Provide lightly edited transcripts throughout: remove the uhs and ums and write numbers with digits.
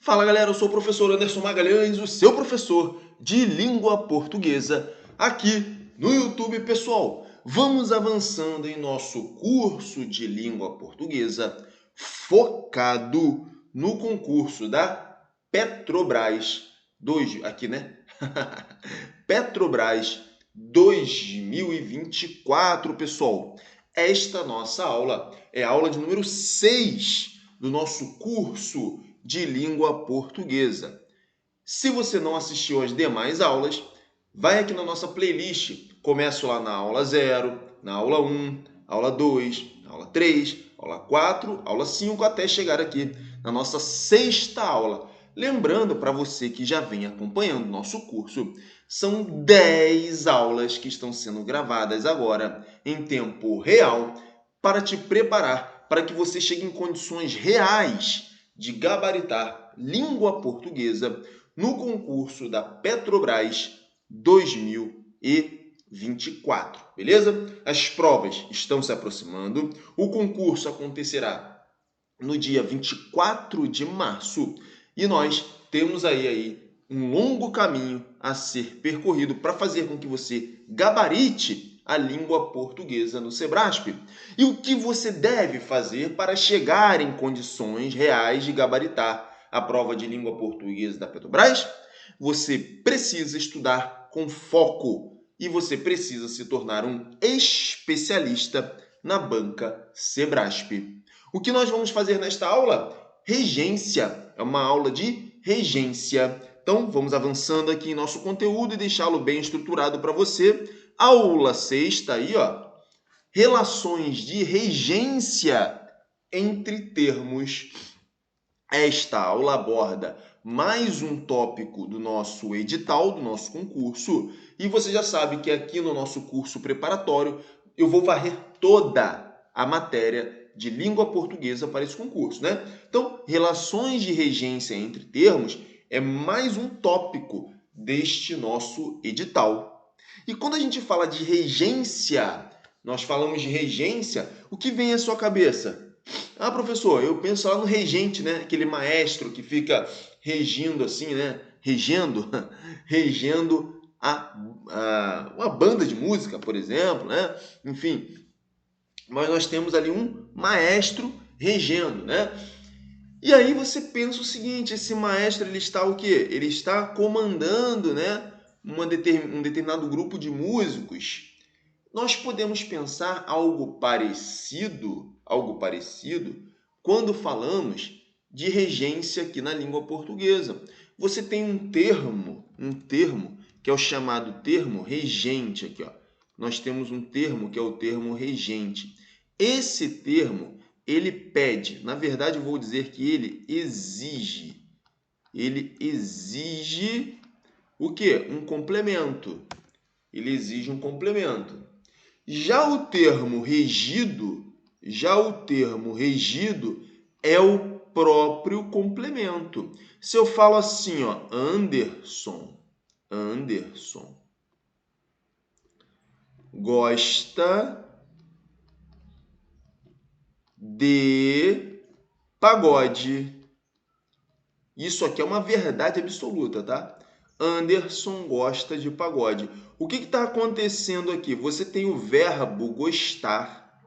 Fala galera, eu sou o professor Anderson Magalhães, o seu professor de língua portuguesa aqui no YouTube, pessoal. Vamos avançando em nosso curso de língua portuguesa focado no concurso da Petrobras aqui, né? Petrobras 2024, pessoal. Esta nossa aula é a aula de número 6 do nosso curso de língua portuguesa. Se você não assistiu às demais aulas, vai aqui na nossa playlist. Começo lá na aula 0, na aula 1, aula 2, aula 3, aula 4, aula 5, até chegar aqui na nossa 6ª aula. Lembrando, para você que já vem acompanhando nosso curso, são 10 aulas que estão sendo gravadas agora em tempo real para te preparar para que você chegue em condições reais de gabaritar língua portuguesa no concurso da Petrobras 2024, beleza? As provas estão se aproximando, o concurso acontecerá no dia 24 de março e nós temos aí um longo caminho a ser percorrido para fazer com que você gabarite a língua portuguesa no Sebrasp. E o que você deve fazer para chegar em condições reais de gabaritar a prova de língua portuguesa da Petrobras? Você precisa estudar com foco e você precisa se tornar um especialista na banca Sebrasp. O que nós vamos fazer nesta aula? Regência. É uma aula de regência. Então, vamos avançando aqui em nosso conteúdo e deixá-lo bem estruturado para você. Aula 6 aí, ó. Relações de regência entre termos. Esta aula aborda mais um tópico do nosso edital, do nosso concurso. E você já sabe que aqui no nosso curso preparatório eu vou varrer toda a matéria de língua portuguesa para esse concurso, né? Então, relações de regência entre termos é mais um tópico deste nosso edital. E quando a gente fala de regência, nós falamos de regência, o que vem à sua cabeça? Ah, professor, eu penso lá no regente, né? Aquele maestro que fica regindo assim, né? Regendo uma banda de música, por exemplo, né? Enfim, mas nós temos ali um maestro regendo, né? E aí você pensa o seguinte, esse maestro ele está o quê? Ele está comandando, né, um determinado grupo de músicos. Nós podemos pensar algo parecido quando falamos de regência aqui na língua portuguesa. Você tem um termo que é o chamado termo regente aqui, ó. Nós temos um termo que é o termo regente. Esse termo, ele pede, na verdade eu vou dizer que ele exige o quê? Um complemento. Ele exige um complemento. Já o termo regido é o próprio complemento. Se eu falo assim, ó, Anderson gosta de pagode. Isso aqui é uma verdade absoluta, tá? Anderson gosta de pagode. O que está acontecendo aqui? Você tem o verbo gostar.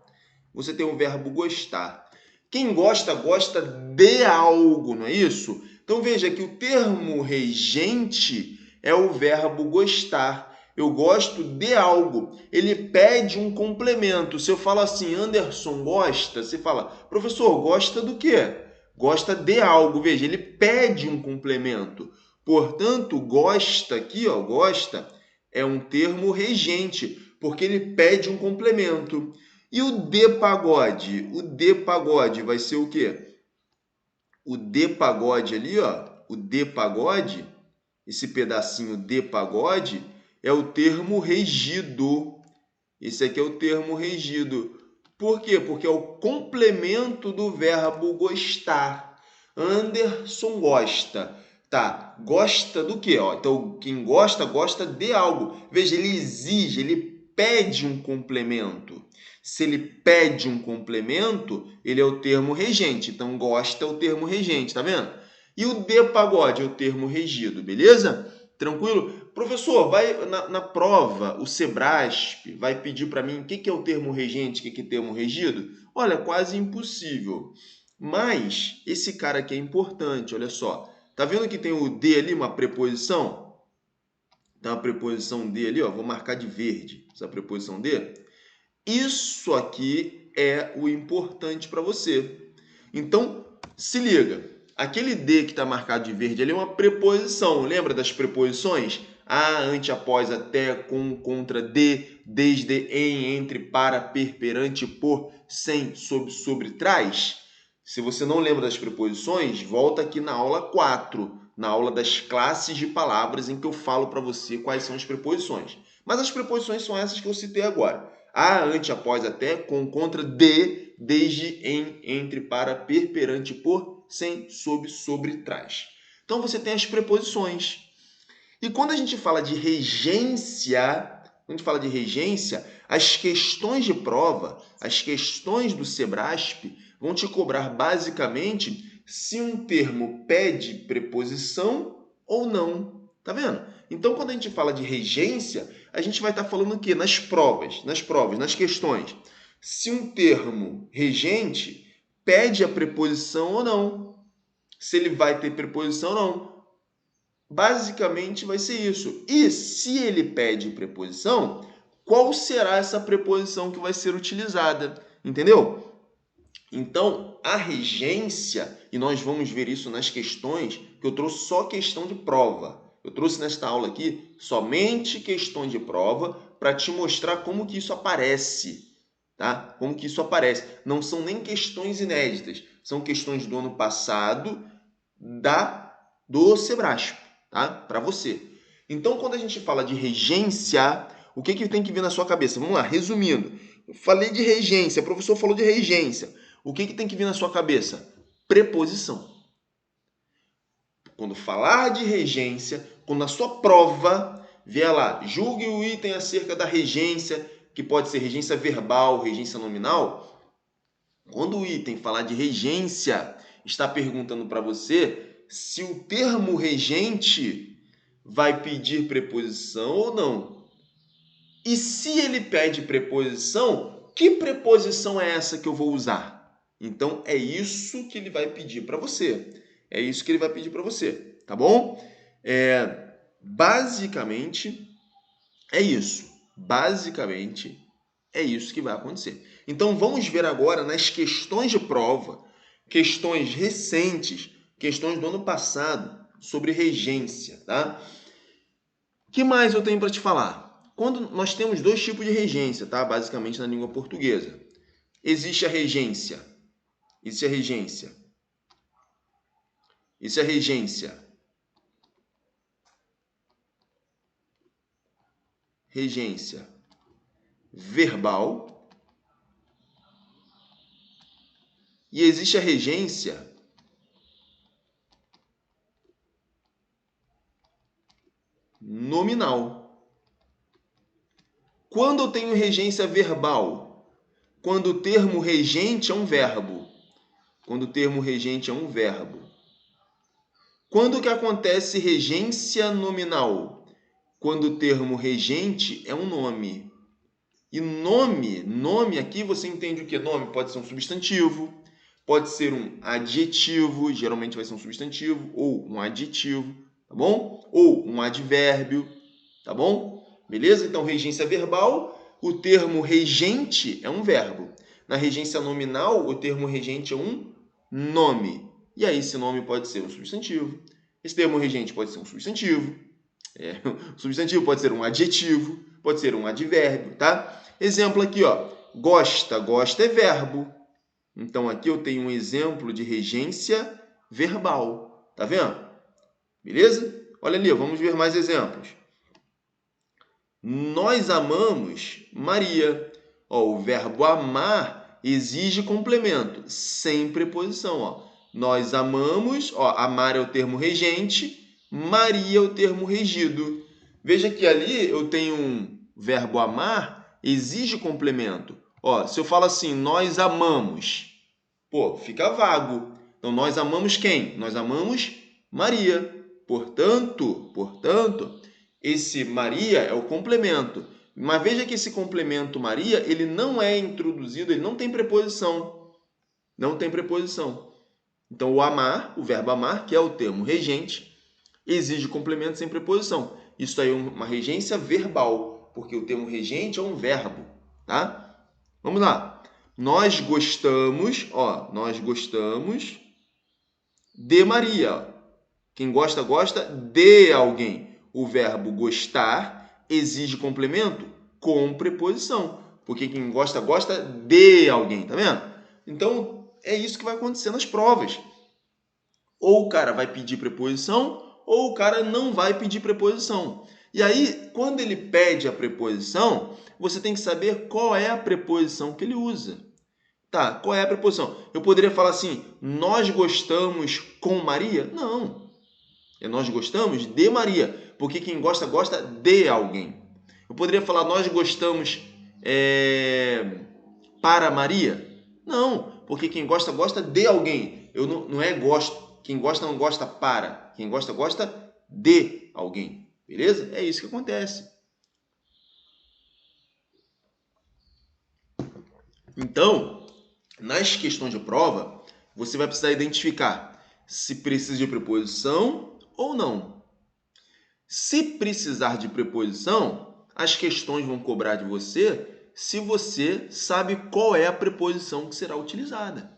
Quem gosta, gosta de algo, não é isso? Então veja que o termo regente é o verbo gostar. Eu gosto de algo. Ele pede um complemento. Se eu falo assim, Anderson gosta, você fala, professor, gosta do quê? Gosta de algo. Veja, ele pede um complemento. Portanto, gosta aqui, ó, gosta, é um termo regente, porque ele pede um complemento. E o de pagode? O de pagode vai ser o quê? O de pagode ali, ó, o de pagode, esse pedacinho de pagode, é o termo regido. Esse aqui é o termo regido. Por quê? Porque é o complemento do verbo gostar. Anderson gosta. Tá, gosta do quê? Ó, então, quem gosta, gosta de algo. Veja, ele exige, ele pede um complemento. Se ele pede um complemento, ele é o termo regente. Então, gosta é o termo regente, tá vendo? E o de pagode é o termo regido, beleza? Tranquilo? Professor, vai na prova, o Sebrasp vai pedir para mim o que é o termo regente, o que é termo regido? Olha, quase impossível. Mas esse cara aqui é importante, olha só. Tá vendo que tem o de ali, uma preposição? Tem uma preposição de ali, ó. Vou marcar de verde essa preposição de. Isso aqui é o importante para você. Então, se liga. Aquele de que está marcado de verde ali é uma preposição. Lembra das preposições? A, ante, após, até, com, contra, de, desde, em, entre, para, per, perante, por, sem, sobre, trás. Se você não lembra das preposições, volta aqui na aula 4, na aula das classes de palavras, em que eu falo para você quais são as preposições. Mas as preposições são essas que eu citei agora. A, ante, após, até, com, contra, de, desde, em, entre, para, per, perante, por, sem, sob, sobre, trás. Então você tem as preposições. E quando a gente fala de regência, as questões de prova, as questões do Sebrasp vão te cobrar basicamente se um termo pede preposição ou não. Tá vendo? Então, quando a gente fala de regência, a gente vai estar falando o quê? Nas provas, nas questões. Se um termo regente pede a preposição ou não. Se ele vai ter preposição ou não. Basicamente vai ser isso. E se ele pede preposição, qual será essa preposição que vai ser utilizada? Entendeu? Então, a regência, e nós vamos ver isso nas questões, que eu trouxe só questão de prova. Eu trouxe nesta aula aqui somente questões de prova para te mostrar como que isso aparece, tá? Como que isso aparece. Não são nem questões inéditas, são questões do ano passado do Sebrasp, tá? Para você. Então, quando a gente fala de regência, o que tem que vir na sua cabeça? Vamos lá, resumindo. Eu falei de regência, o professor falou de regência. O que tem que vir na sua cabeça? Preposição. Quando falar de regência, quando a sua prova vier lá, julgue o item acerca da regência, que pode ser regência verbal, regência nominal. Quando o item falar de regência, está perguntando para você se o termo regente vai pedir preposição ou não. E se ele pede preposição, que preposição é essa que eu vou usar? Então, é isso que ele vai pedir para você. É isso que ele vai pedir para você, tá bom? Basicamente, é isso. Basicamente, é isso que vai acontecer. Então, vamos ver agora nas questões de prova, questões recentes, questões do ano passado, sobre regência, tá? O que mais eu tenho para te falar? Quando nós temos dois tipos de regência, tá? Basicamente na língua portuguesa. Existe a regência. Isso é regência. Isso é regência. Regência verbal. E existe a regência nominal. Quando eu tenho regência verbal? Quando o termo regente é um verbo. Quando o termo regente é um verbo. Quando que acontece regência nominal? Quando o termo regente é um nome. E nome aqui você entende o que? Nome pode ser um substantivo, pode ser um adjetivo, geralmente vai ser um substantivo, ou um adjetivo, tá bom? Ou um advérbio, tá bom? Beleza? Então, regência verbal, o termo regente é um verbo. Na regência nominal, o termo regente é um nome. E aí, esse nome pode ser um substantivo. Esse termo regente pode ser um substantivo. O substantivo pode ser um adjetivo, pode ser um advérbio, tá? Exemplo aqui, ó. Gosta. Gosta é verbo. Então, aqui eu tenho um exemplo de regência verbal. Tá vendo? Beleza? Olha ali, vamos ver mais exemplos. Nós amamos Maria. Ó, o verbo amar exige complemento, sem preposição. Ó. Nós amamos, ó, amar é o termo regente, Maria é o termo regido. Veja que ali eu tenho um verbo amar, exige complemento. Ó, se eu falo assim, nós amamos, pô, fica vago. Então, nós amamos quem? Nós amamos Maria. Portanto, esse Maria é o complemento. Mas veja que esse complemento Maria, ele não é introduzido, ele não tem preposição. Não tem preposição. Então, o amar, o verbo amar, que é o termo regente, exige complemento sem preposição. Isso aí é uma regência verbal, porque o termo regente é um verbo, tá? Vamos lá. Nós gostamos de Maria. Quem gosta, gosta de alguém. O verbo gostar exige complemento com preposição, porque quem gosta, gosta de alguém, tá vendo? Então, é isso que vai acontecer nas provas. Ou o cara vai pedir preposição, ou o cara não vai pedir preposição. E aí, quando ele pede a preposição, você tem que saber qual é a preposição que ele usa. Tá, qual é a preposição? Eu poderia falar assim, nós gostamos com Maria? Não. Nós gostamos de Maria, porque quem gosta, gosta de alguém. Eu poderia falar, nós gostamos para Maria? Não, porque quem gosta, gosta de alguém. Eu não é gosto. Quem gosta, não gosta para. Quem gosta, gosta de alguém. Beleza? É isso que acontece. Então, nas questões de prova, você vai precisar identificar se precisa de preposição ou não. Se precisar de preposição, as questões vão cobrar de você se você sabe qual é a preposição que será utilizada.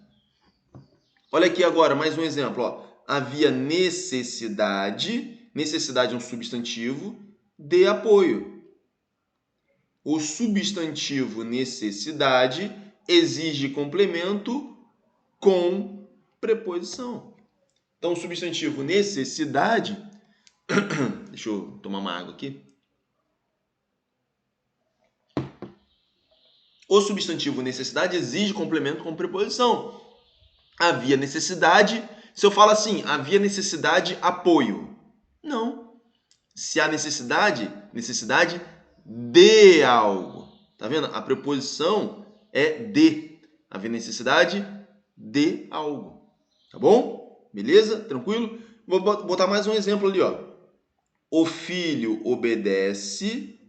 Olha aqui agora mais um exemplo. Ó. Havia necessidade, necessidade é um substantivo, de apoio. O substantivo necessidade exige complemento com preposição. Então, o substantivo necessidade... Deixa eu tomar uma água aqui. O substantivo necessidade exige complemento com preposição. Havia necessidade. Se eu falo assim, havia necessidade, apoio. Não. Se há necessidade de algo. Tá vendo? A preposição é de. Havia necessidade de algo. Tá bom? Beleza? Tranquilo? Vou botar mais um exemplo ali, ó. O filho obedece,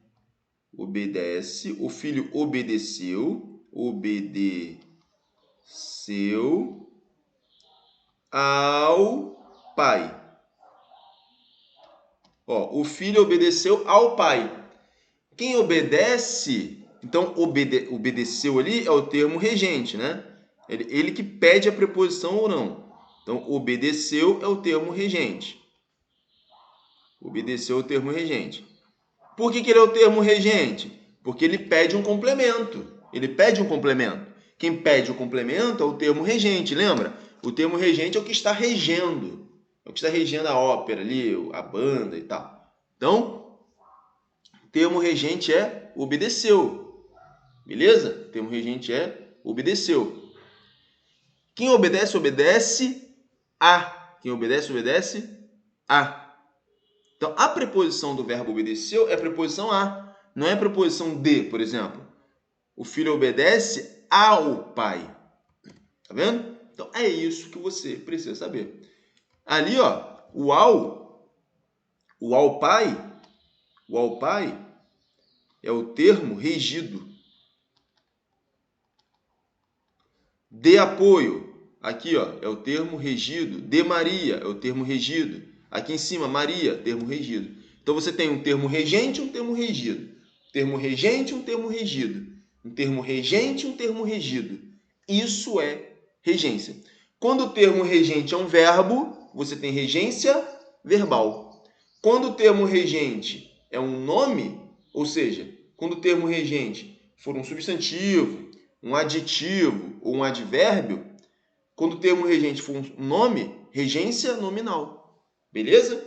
o filho obedeceu ao pai. Ó, o filho obedeceu ao pai. Quem obedece, então obedeceu ali é o termo regente, né? Ele que pede a preposição ou não. Então, obedeceu é o termo regente. Obedeceu o termo regente. Por que ele é o termo regente? Porque ele pede um complemento. Ele pede um complemento. Quem pede o complemento é o termo regente, lembra? O termo regente é o que está regendo. É o que está regendo a ópera ali, a banda e tal. Então, o termo regente é obedeceu. Beleza? O termo regente é obedeceu. Quem obedece, obedece a. Quem obedece, obedece a. Então, a preposição do verbo obedeceu é a preposição a. Não é a preposição de, por exemplo. O filho obedece ao pai. Tá vendo? Então, é isso que você precisa saber. Ali, ó, o ao pai é o termo regido. De apoio, aqui, ó, é o termo regido. De Maria é o termo regido. Aqui em cima, Maria, termo regido. Então, você tem um termo regente e um termo regido. Termo regente e um termo regido. Um termo regente e um termo regido. Isso é regência. Quando o termo regente é um verbo, você tem regência verbal. Quando o termo regente é um nome, ou seja, quando o termo regente for um substantivo, um aditivo ou um advérbio, quando o termo regente for um nome, regência nominal. Beleza?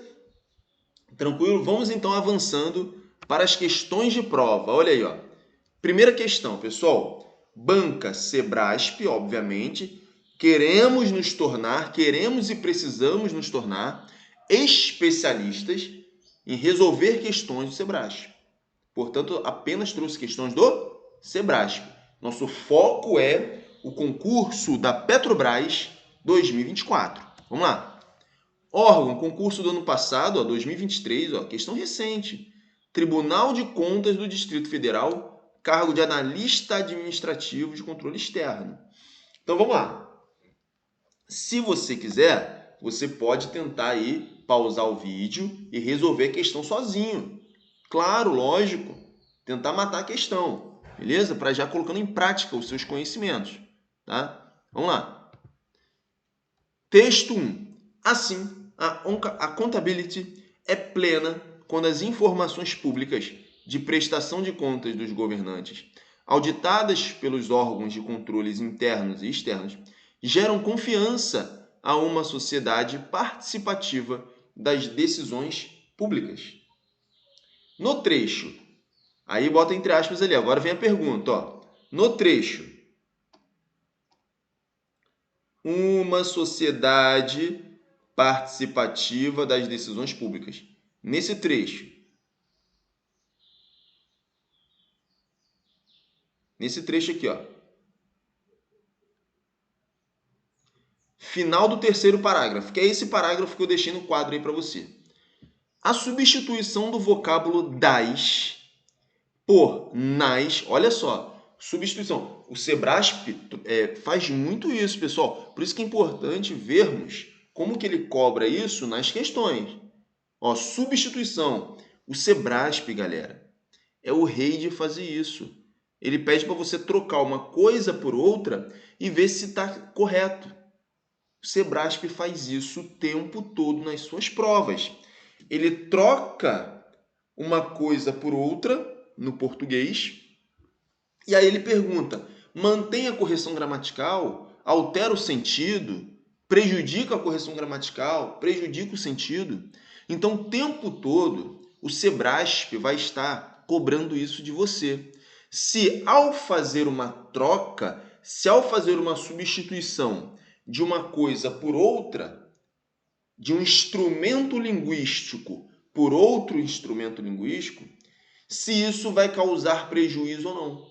Tranquilo? Vamos então avançando para as questões de prova. Olha aí, ó. Primeira questão, pessoal. Banca Sebrasp, obviamente, queremos e precisamos nos tornar especialistas em resolver questões do Sebrasp. Portanto, apenas trouxe questões do Sebrasp. Nosso foco é o concurso da Petrobras 2024. Vamos lá. Órgão, concurso do ano passado, 2023, questão recente. Tribunal de Contas do Distrito Federal, cargo de analista administrativo de controle externo. Então vamos lá. Se você quiser, você pode tentar aí pausar o vídeo e resolver a questão sozinho. Claro, lógico. Tentar matar a questão, beleza? Para já colocando em prática os seus conhecimentos, tá? Vamos lá. Texto 1. Assim, a accountability é plena quando as informações públicas de prestação de contas dos governantes, auditadas pelos órgãos de controles internos e externos, geram confiança a uma sociedade participativa das decisões públicas. No trecho, aí bota entre aspas ali, agora vem a pergunta, no trecho, uma sociedade participativa das decisões públicas. Nesse trecho aqui, final do terceiro parágrafo, que é esse parágrafo que eu deixei no quadro aí para você. A substituição do vocábulo das por nas, olha só, substituição. O Sebrasp faz muito isso, pessoal. Por isso que é importante vermos como que ele cobra isso nas questões. Substituição. O Sebrasp, galera, é o rei de fazer isso. Ele pede para você trocar uma coisa por outra e ver se está correto. O Sebrasp faz isso o tempo todo nas suas provas. Ele troca uma coisa por outra no português e aí ele pergunta, mantém a correção gramatical, altera o sentido, prejudica a correção gramatical, prejudica o sentido. Então, o tempo todo, o Sebrasp vai estar cobrando isso de você. Se ao fazer uma troca, se ao fazer uma substituição de uma coisa por outra, de um instrumento linguístico por outro instrumento linguístico, se isso vai causar prejuízo ou não.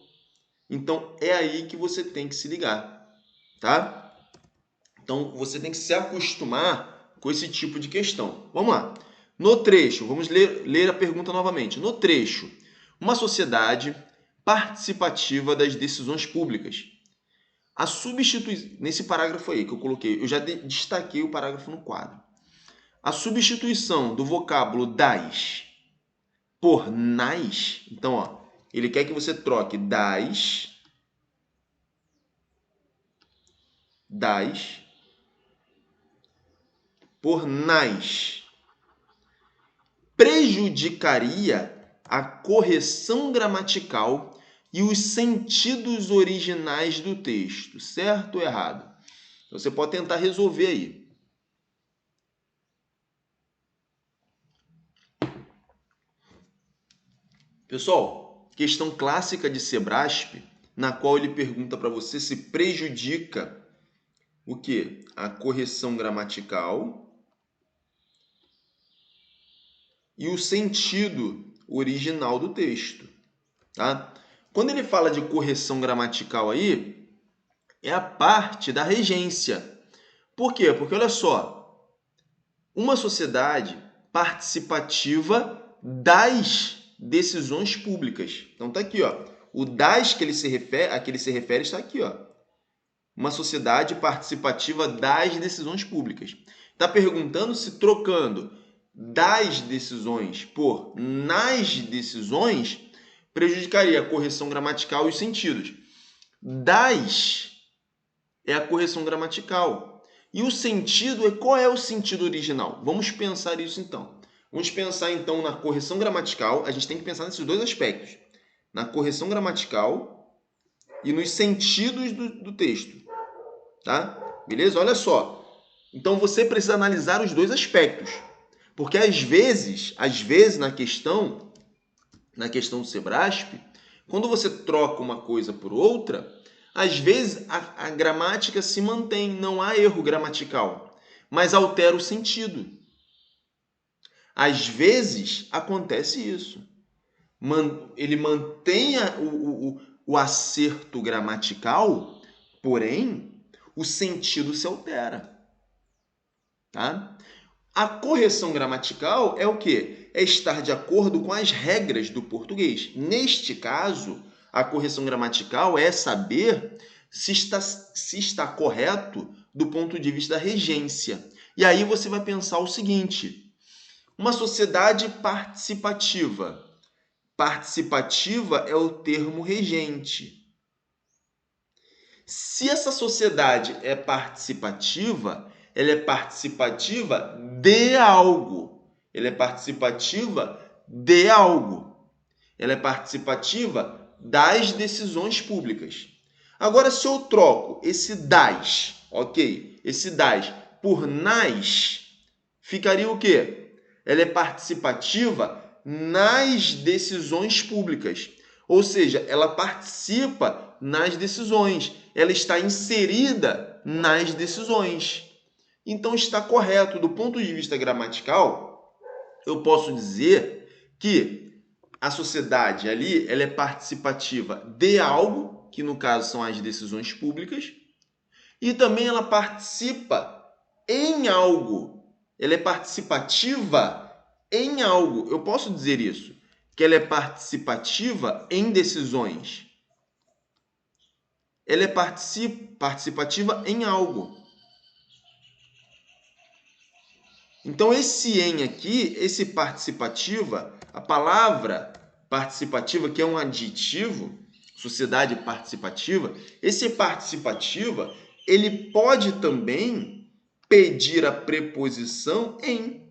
Então, é aí que você tem que se ligar, tá? Então, você tem que se acostumar com esse tipo de questão. Vamos lá. No trecho, vamos ler a pergunta novamente. No trecho, uma sociedade participativa das decisões públicas. A substituição, nesse parágrafo aí que eu coloquei, eu já destaquei o parágrafo no quadro. A substituição do vocábulo das por nas, então, ele quer que você troque das por nas. Prejudicaria a correção gramatical e os sentidos originais do texto, certo ou errado? Então, você pode tentar resolver aí. Pessoal, questão clássica de Sebrasp, na qual ele pergunta para você se prejudica o quê? A correção gramatical e o sentido original do texto, tá? Quando ele fala de correção gramatical aí, é a parte da regência. Por quê? Porque, olha só, uma sociedade participativa das decisões públicas. Então, tá aqui, o das que ele se refere, a que ele se refere está aqui, uma sociedade participativa das decisões públicas. Está perguntando se trocando das decisões por nas decisões prejudicaria a correção gramatical e os sentidos. Das é a correção gramatical. E o sentido qual é o sentido original? Vamos pensar isso então. Vamos pensar então na correção gramatical. A gente tem que pensar nesses dois aspectos. Na correção gramatical e nos sentidos do texto. Tá? Beleza? Olha só. Então você precisa analisar os dois aspectos. Porque às vezes na questão do Sebrasp, quando você troca uma coisa por outra, às vezes a gramática se mantém, não há erro gramatical, mas altera o sentido. Às vezes acontece isso. Ele mantém o acerto gramatical, porém o sentido se altera. Tá? A correção gramatical é o quê? É estar de acordo com as regras do português. Neste caso, a correção gramatical é saber se está correto do ponto de vista da regência. E aí você vai pensar o seguinte: uma sociedade participativa. Participativa é o termo regente. Se essa sociedade é participativa, ela é participativa de algo. Ela é participativa de algo. Ela é participativa das decisões públicas. Agora, se eu troco esse das, ok? Esse das por nas, ficaria o quê? Ela é participativa nas decisões públicas. Ou seja, ela participa nas decisões. Ela está inserida nas decisões. Então, está correto. Do ponto de vista gramatical, eu posso dizer que a sociedade ali ela é participativa de algo, que no caso são as decisões públicas, e também ela participa em algo. Ela é participativa em algo. Eu posso dizer isso, que ela é participativa em decisões. Ela é participativa em algo. Então, esse em aqui, esse participativa, a palavra participativa, que é um adjetivo, sociedade participativa, esse participativa, ele pode também pedir a preposição em.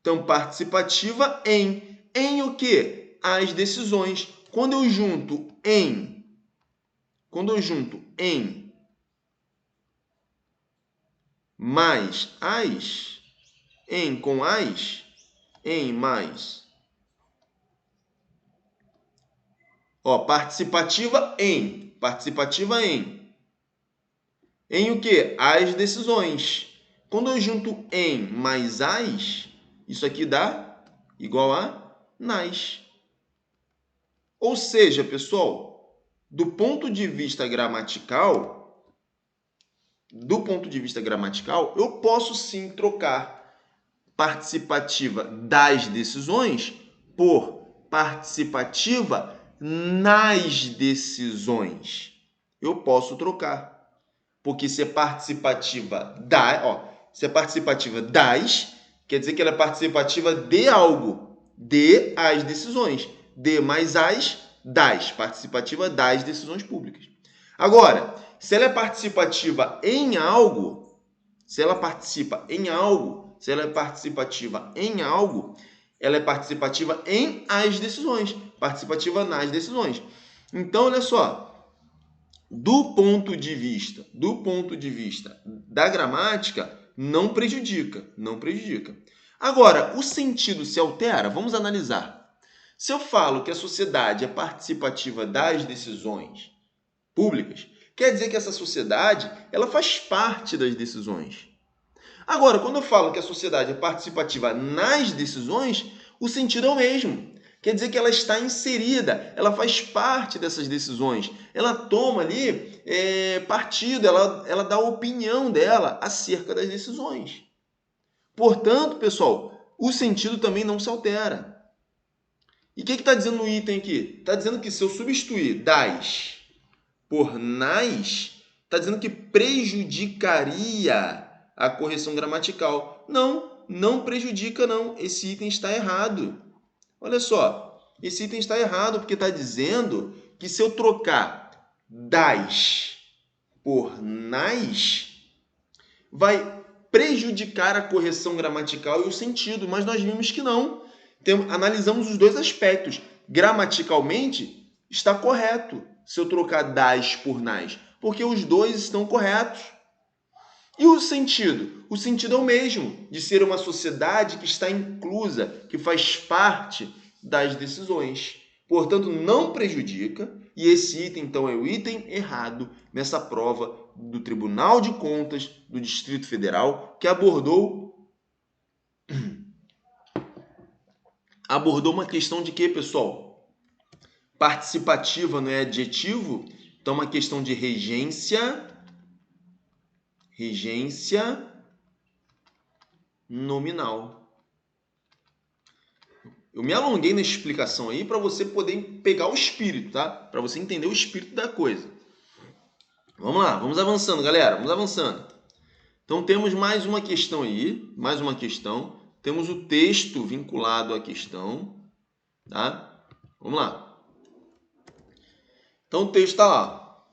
Então, participativa em. Em o quê? As decisões. Quando eu junto em mais as, em com as, em mais. Ó, participativa em. Participativa em. Em o quê? As decisões. Quando eu junto em mais as, isso aqui dá igual a nas. Ou seja, pessoal, do ponto de vista gramatical, eu posso sim trocar participativa das decisões por participativa nas decisões. Eu posso trocar. Porque se é participativa das, quer dizer que ela é participativa de algo, de as decisões. De mais as, das, participativa das decisões públicas. Agora, se ela é participativa em algo, ela é participativa em algo, ela é participativa em as decisões, participativa nas decisões. Então, olha só, do ponto de vista da gramática, não prejudica. Agora, o sentido se altera? Vamos analisar. Se eu falo que a sociedade é participativa das decisões públicas, quer dizer que essa sociedade ela faz parte das decisões. Agora, quando eu falo que a sociedade é participativa nas decisões, o sentido é o mesmo. Quer dizer que ela está inserida, ela faz parte dessas decisões. Ela toma ali partido, ela dá a opinião dela acerca das decisões. Portanto, pessoal, o sentido também não se altera. E o que está dizendo no item aqui? Está dizendo que se eu substituir das por nas, está dizendo que prejudicaria a correção gramatical. Não prejudica não. Esse item está errado. Olha só, esse item está errado porque está dizendo que se eu trocar das por nas, vai prejudicar a correção gramatical e o sentido, mas nós vimos que não. Analisamos os dois aspectos. Gramaticalmente, está correto se eu trocar das por nas, porque os dois estão corretos. E o sentido? O sentido é o mesmo, de ser uma sociedade que está inclusa, que faz parte das decisões. Portanto, não prejudica, e esse item, então, é o item errado nessa prova do Tribunal de Contas do Distrito Federal, que abordou uma questão de quê, pessoal? Participativa não é adjetivo, então uma questão de regência nominal. Eu me alonguei nessa explicação aí para você poder pegar o espírito, tá? Para você entender o espírito da coisa. Vamos lá, vamos avançando, galera. Vamos avançando. Então, temos mais uma questão aí. Mais uma questão. Temos o texto vinculado à questão. Tá? Vamos lá. Então, o texto está lá.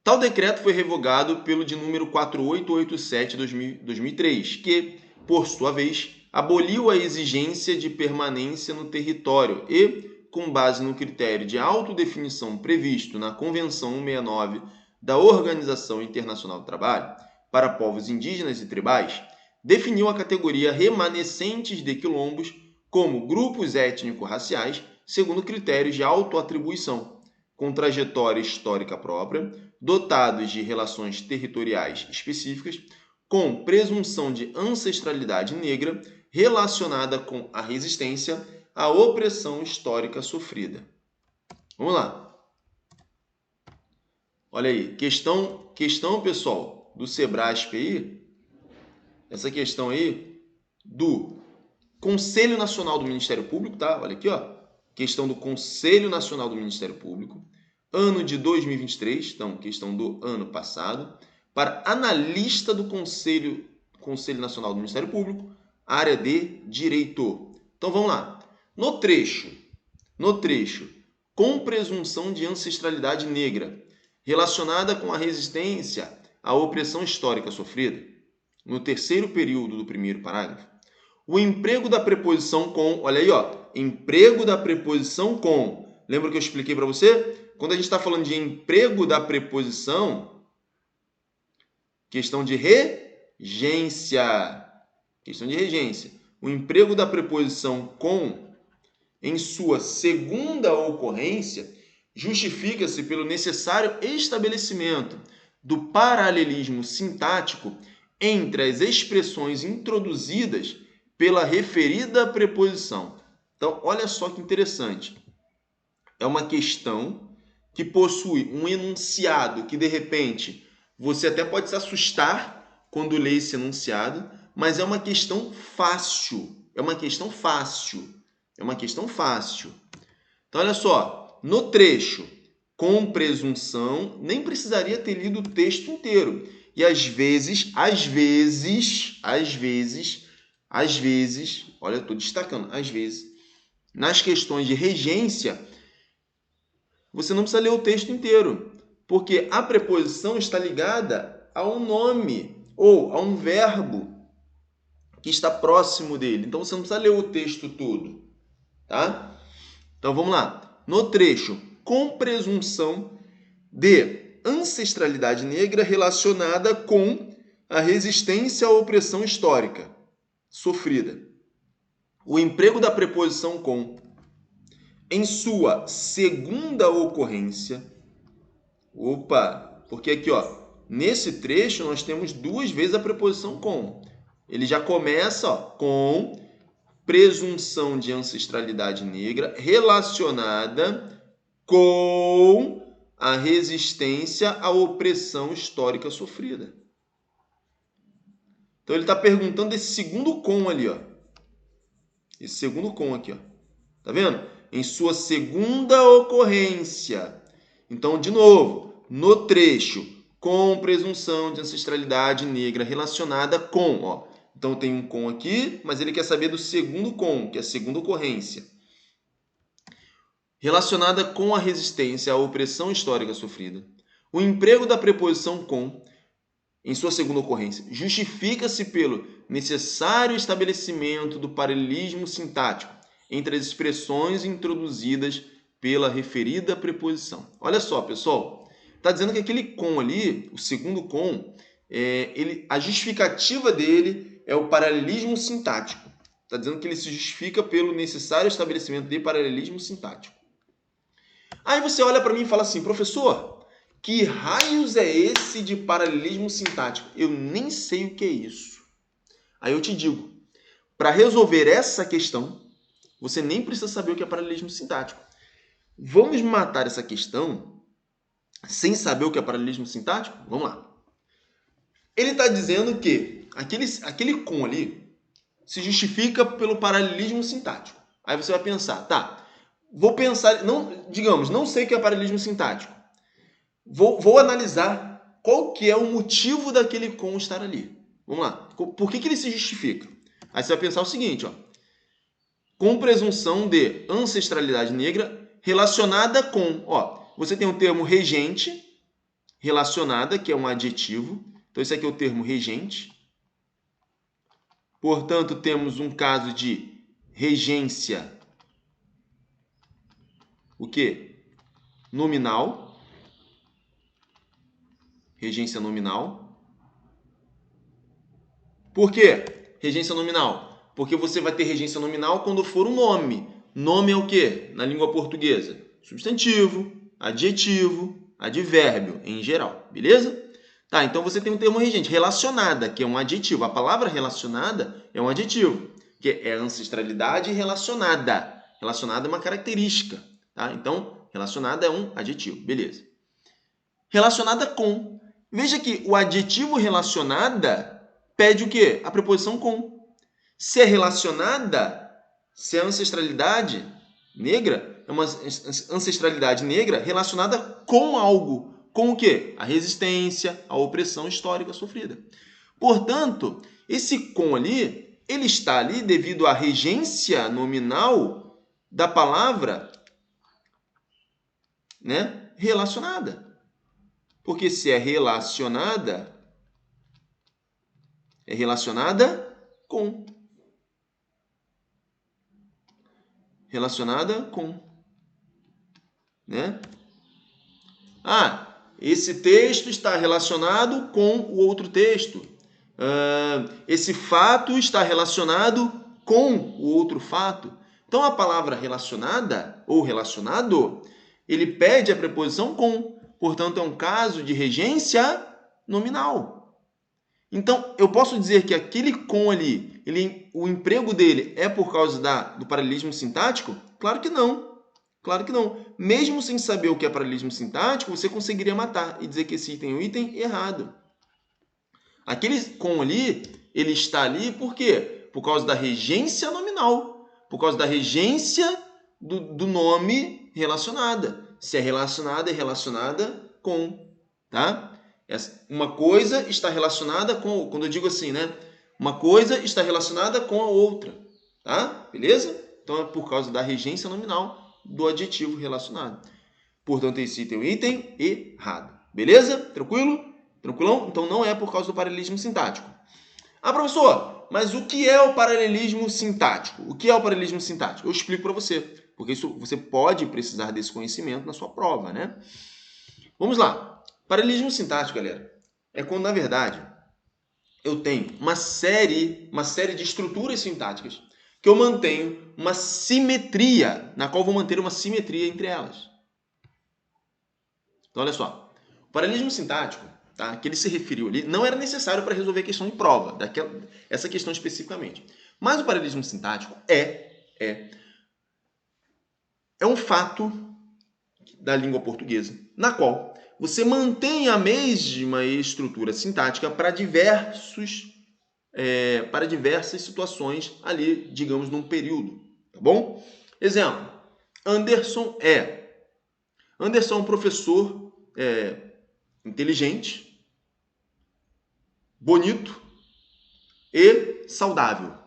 Tal decreto foi revogado pelo de número 4887/2003, que, por sua vez, aboliu a exigência de permanência no território e, com base no critério de autodefinição previsto na Convenção 169 da Organização Internacional do Trabalho para povos indígenas e tribais, definiu a categoria remanescentes de quilombos como grupos étnico-raciais segundo critérios de autoatribuição, com trajetória histórica própria, dotados de relações territoriais específicas, com presunção de ancestralidade negra relacionada com a resistência à opressão histórica sofrida. Vamos lá. Olha aí, questão pessoal, do Sebrasp aí, essa questão aí do Conselho Nacional do Ministério Público, tá? Olha aqui, ó. Questão do Conselho Nacional do Ministério Público, ano de 2023, então, questão do ano passado, para analista do Conselho Nacional do Ministério Público, área de Direito. Então, vamos lá. No trecho, com presunção de ancestralidade negra, relacionada com a resistência à opressão histórica sofrida, no terceiro período do primeiro parágrafo, o emprego da preposição com, olha aí, ó, emprego da preposição com. Lembra que eu expliquei para você? Quando a gente está falando de emprego da preposição, questão de regência. O emprego da preposição com, em sua segunda ocorrência, justifica-se pelo necessário estabelecimento do paralelismo sintático entre as expressões introduzidas pela referida preposição. Então, olha só que interessante. É uma questão que possui um enunciado que, de repente, você até pode se assustar quando lê esse enunciado, mas é uma questão fácil. Então, olha só. No trecho, com presunção, nem precisaria ter lido o texto inteiro. E às vezes, olha, eu estou destacando, às vezes, nas questões de regência, você não precisa ler o texto inteiro, porque a preposição está ligada a um nome ou a um verbo que está próximo dele. Então, você não precisa ler o texto todo, tá? Então, vamos lá. No trecho, com presunção de ancestralidade negra relacionada com a resistência à opressão histórica sofrida. O emprego da preposição com em sua segunda ocorrência. Porque aqui, ó, nesse trecho nós temos duas vezes a preposição com. Ele já começa, ó, com presunção de ancestralidade negra relacionada com a resistência à opressão histórica sofrida. Então ele está perguntando esse segundo com ali, ó. Esse segundo com aqui, ó. Tá vendo? Em sua segunda ocorrência. Então, de novo, no trecho, com presunção de ancestralidade negra relacionada com, ó. Então tem um com aqui, mas ele quer saber do segundo com, que é a segunda ocorrência. Relacionada com a resistência à opressão histórica sofrida. O emprego da preposição com, em sua segunda ocorrência, justifica-se pelo necessário estabelecimento do paralelismo sintático entre as expressões introduzidas pela referida preposição. Olha só, pessoal, está dizendo que aquele com ali, o segundo com, a justificativa dele é o paralelismo sintático. Está dizendo que ele se justifica pelo necessário estabelecimento de paralelismo sintático. Aí você olha para mim e fala assim, professor, que raios é esse de paralelismo sintático? Eu nem sei o que é isso. Aí eu te digo, para resolver essa questão, você nem precisa saber o que é paralelismo sintático. Vamos matar essa questão sem saber o que é paralelismo sintático? Vamos lá. Ele está dizendo que aquele com ali se justifica pelo paralelismo sintático. Aí você vai pensar, tá, vou pensar, não sei o que é paralelismo sintático. Vou analisar qual que é o motivo daquele com estar ali. Vamos lá. Por que ele se justifica? Aí você vai pensar o seguinte, ó. Com presunção de ancestralidade negra relacionada com, ó, você tem o termo regente, relacionada, que é um adjetivo. Então, esse aqui é o termo regente. Portanto, temos um caso de regência, o quê? Nominal. Regência nominal. Por quê? Regência nominal. Porque você vai ter regência nominal quando for um nome. Nome é o quê? Na língua portuguesa? Substantivo, adjetivo, advérbio, em geral. Beleza? Tá, então você tem um termo regente. Relacionada, que é um adjetivo. A palavra relacionada é um adjetivo, que é ancestralidade relacionada. Relacionada é uma característica. Tá? Então, relacionada é um adjetivo. Beleza. Relacionada com. Veja que o adjetivo relacionada pede o quê? A preposição com. Se é relacionada, se é ancestralidade negra, é uma ancestralidade negra relacionada com algo. Com o quê? A resistência, a opressão histórica sofrida. Portanto, esse com ali, ele está ali devido à regência nominal da palavra, né, relacionada. Porque se é relacionada com. Relacionada com. Né? Ah, esse texto está relacionado com o outro texto. Esse fato está relacionado com o outro fato. Então, a palavra relacionada ou relacionado, ele pede a preposição com. Portanto, é um caso de regência nominal. Então, eu posso dizer que aquele com ali, o emprego dele é por causa do paralelismo sintático? Claro que não. Claro que não. Mesmo sem saber o que é paralelismo sintático, você conseguiria matar e dizer que esse item é um item errado. Aquele com ali, ele está ali por quê? Por causa da regência nominal. Por causa da regência do nome relacionada. Se é relacionada com. Tá? Uma coisa está relacionada com... Quando eu digo assim, né? Uma coisa está relacionada com a outra. Tá? Beleza? Então, é por causa da regência nominal do adjetivo relacionado. Portanto, esse item é um item errado. Beleza? Tranquilo? Tranquilão? Então, não é por causa do paralelismo sintático. Ah, professor, mas o que é o paralelismo sintático? O que é o paralelismo sintático? Eu explico para você, porque isso, você pode precisar desse conhecimento na sua prova, né? Vamos lá. Paralelismo sintático, galera, é quando, na verdade, eu tenho uma série de estruturas sintáticas que eu mantenho uma simetria, na qual vou manter uma simetria entre elas. Então, olha só. O paralelismo sintático, tá, que ele se referiu ali, não era necessário para resolver a questão de prova, essa questão especificamente. Mas o paralelismo sintático é um fato da língua portuguesa, na qual você mantém a mesma estrutura sintática para diversas situações ali, digamos, num período, tá bom? Exemplo, Anderson é um professor inteligente, bonito e saudável.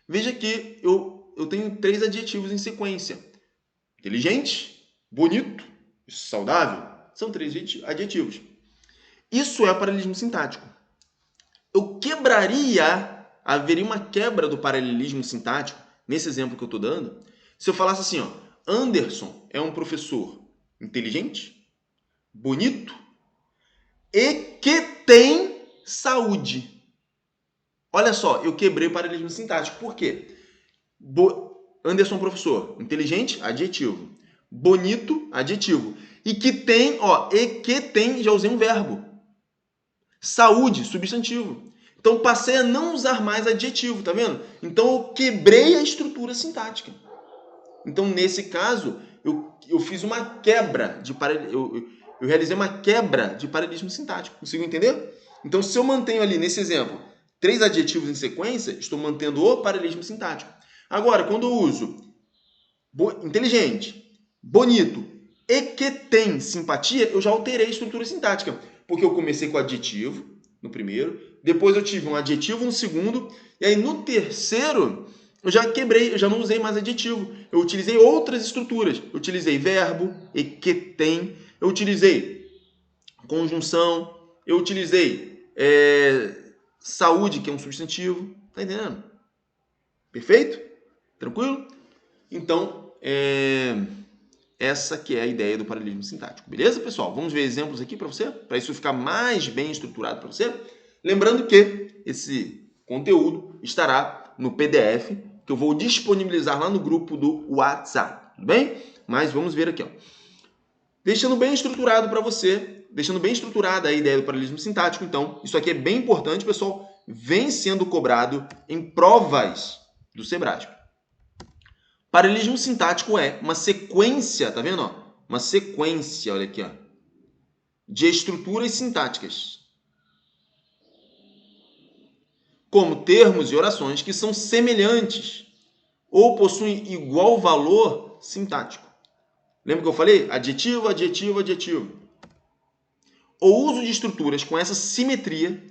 Veja que eu tenho 3 adjetivos em sequência. Inteligente, bonito e saudável. São 3 adjetivos. Isso é paralelismo sintático. Haveria uma quebra do paralelismo sintático, nesse exemplo que eu estou dando, se eu falasse assim, ó, Anderson é um professor inteligente, bonito e que tem saúde. Olha só, eu quebrei o paralelismo sintático. Por quê? Anderson, professor, inteligente, adjetivo. Bonito, adjetivo. E que tem, já usei um verbo. Saúde, substantivo. Então, passei a não usar mais adjetivo, tá vendo? Então, eu quebrei a estrutura sintática. Então, nesse caso, eu fiz uma quebra de paralelismo. Eu realizei uma quebra de paralelismo sintático. Conseguiu entender? Então, se eu mantenho ali, nesse exemplo, 3 adjetivos em sequência, estou mantendo o paralelismo sintático. Agora, quando eu uso inteligente, bonito e que tem simpatia, eu já alterei a estrutura sintática. Porque eu comecei com adjetivo no primeiro, depois eu tive um adjetivo no segundo, e aí no terceiro eu já quebrei, eu já não usei mais adjetivo. Eu utilizei outras estruturas. Eu utilizei verbo, e que tem, eu utilizei conjunção, eu utilizei saúde, que é um substantivo. Tá entendendo? Perfeito? Tranquilo? Então, essa que é a ideia do paralelismo sintático. Beleza, pessoal? Vamos ver exemplos aqui para você? Para isso ficar mais bem estruturado para você. Lembrando que esse conteúdo estará no PDF, que eu vou disponibilizar lá no grupo do WhatsApp. Tudo bem? Mas vamos ver aqui, ó. Deixando bem estruturado para você, deixando bem estruturada a ideia do paralelismo sintático. Então, isso aqui é bem importante, pessoal. Vem sendo cobrado em provas do Sebrasp. Paralelismo sintático é uma sequência, tá vendo? Uma sequência, olha aqui, ó, de estruturas sintáticas, como termos e orações que são semelhantes ou possuem igual valor sintático. Lembra que eu falei? Adjetivo, adjetivo, adjetivo. O uso de estruturas com essa simetria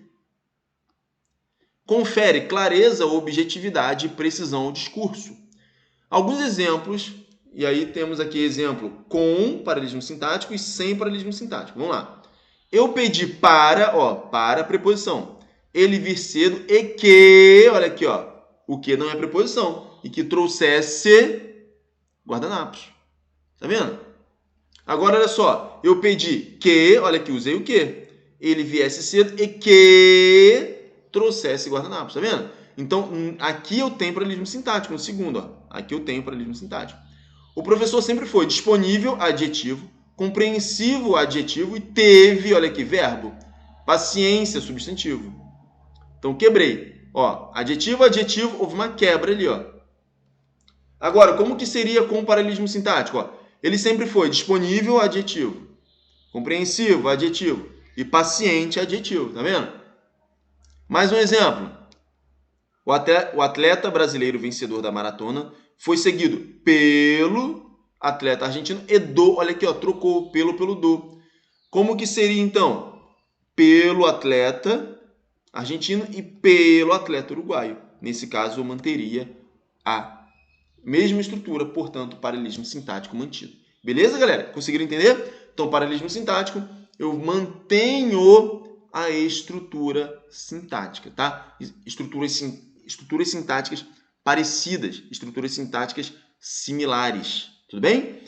confere clareza, objetividade e precisão ao discurso. Alguns exemplos, e aí temos aqui exemplo com paralelismo sintático e sem paralelismo sintático. Vamos lá. Eu pedi para preposição. Ele vir cedo e que, olha aqui, ó, o que não é preposição, e que trouxesse guardanapos. Tá vendo? Agora, olha só, eu pedi que, olha aqui, usei o que? Ele viesse cedo e que trouxesse guardanapos, tá vendo? Então, aqui eu tenho paralelismo sintático, no segundo, ó. Aqui eu tenho paralelismo sintático. O professor sempre foi disponível, adjetivo, compreensivo, adjetivo, e teve, olha aqui, verbo, paciência, substantivo. Então, quebrei. Ó, adjetivo, adjetivo, houve uma quebra ali, ó. Agora, como que seria com o paralelismo sintático? Ó, ele sempre foi disponível, adjetivo, compreensivo, adjetivo, e paciente, adjetivo, tá vendo? Mais um exemplo. O atleta brasileiro vencedor da maratona foi seguido pelo atleta argentino e do, olha aqui, ó, trocou pelo do. Como que seria então? Pelo atleta argentino e pelo atleta uruguaio. Nesse caso, eu manteria a mesma estrutura, portanto, paralelismo sintático mantido. Beleza, galera? Conseguiram entender? Então, paralelismo sintático, eu mantenho a estrutura sintática, tá? Estruturas sintáticas parecidas, estruturas sintáticas similares. Tudo bem?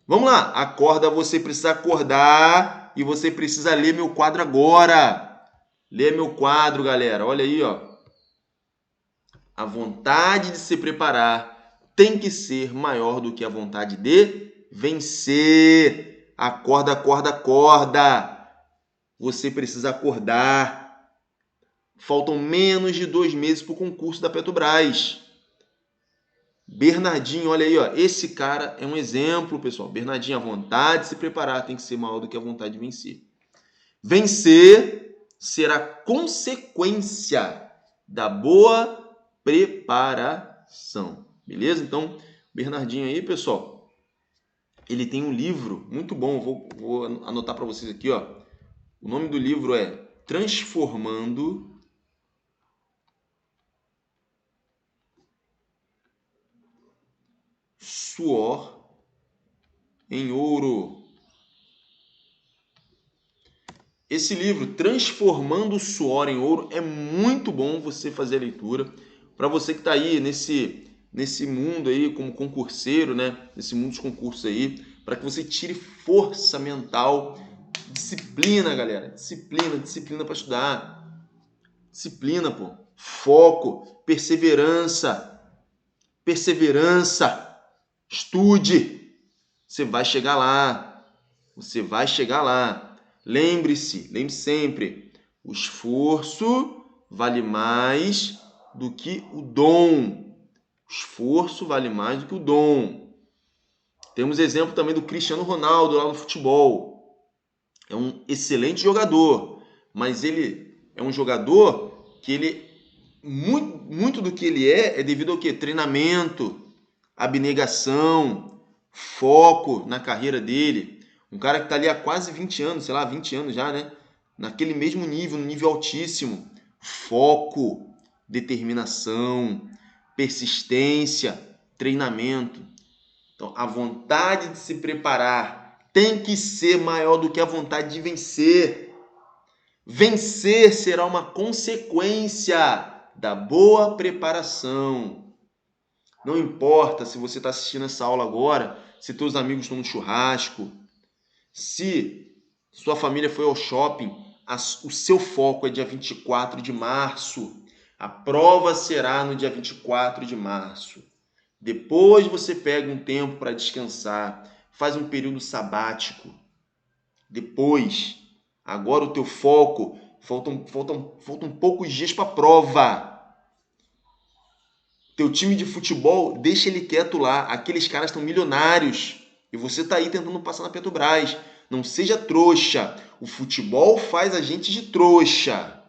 Vamos lá. Acorda, você precisa acordar e você precisa ler meu quadro agora. Lê meu quadro, galera. Olha aí, ó. A vontade de se preparar tem que ser maior do que a vontade de vencer. Acorda, acorda, acorda. Você precisa acordar. Faltam menos de 2 meses para o concurso da Petrobras. Bernardinho, olha aí, ó. Esse cara é um exemplo, pessoal. Bernardinho, a vontade de se preparar tem que ser maior do que a vontade de vencer. Vencer será consequência da boa preparação. Beleza? Então, Bernardinho aí, pessoal, ele tem um livro muito bom. Vou anotar para vocês aqui, ó. O nome do livro é Transformando Suor em Ouro. Esse livro, Transformando Suor em Ouro, é muito bom você fazer a leitura. Para você que está aí nesse mundo aí como concurseiro, né? Nesse mundo dos concursos aí, para que você tire força mental, disciplina, galera. Disciplina para estudar. Disciplina, pô. Foco, perseverança. Estude. Você vai chegar lá. Lembre-se sempre, o esforço vale mais do que o dom. Temos exemplo também do Cristiano Ronaldo lá no futebol. É um excelente jogador, mas ele é um jogador que ele muito do que ele é devido ao quê? Treinamento, abnegação, foco na carreira dele. Um cara que está ali há quase 20 anos, sei lá, 20 anos já, né? Naquele mesmo nível, no nível altíssimo. Foco, determinação, persistência, treinamento. Então, a vontade de se preparar tem que ser maior do que a vontade de vencer. Vencer será uma consequência da boa preparação. Não importa se você está assistindo essa aula agora, se teus amigos estão no churrasco, se sua família foi ao shopping, o seu foco é dia 24 de março. A prova será no dia 24 de março. Depois você pega um tempo para descansar, faz um período sabático. Depois, agora o teu foco, faltam poucos dias para a prova. Teu time de futebol, deixa ele quieto lá. Aqueles caras estão milionários e você está aí tentando passar na Petrobras. Não seja trouxa. O futebol faz a gente de trouxa.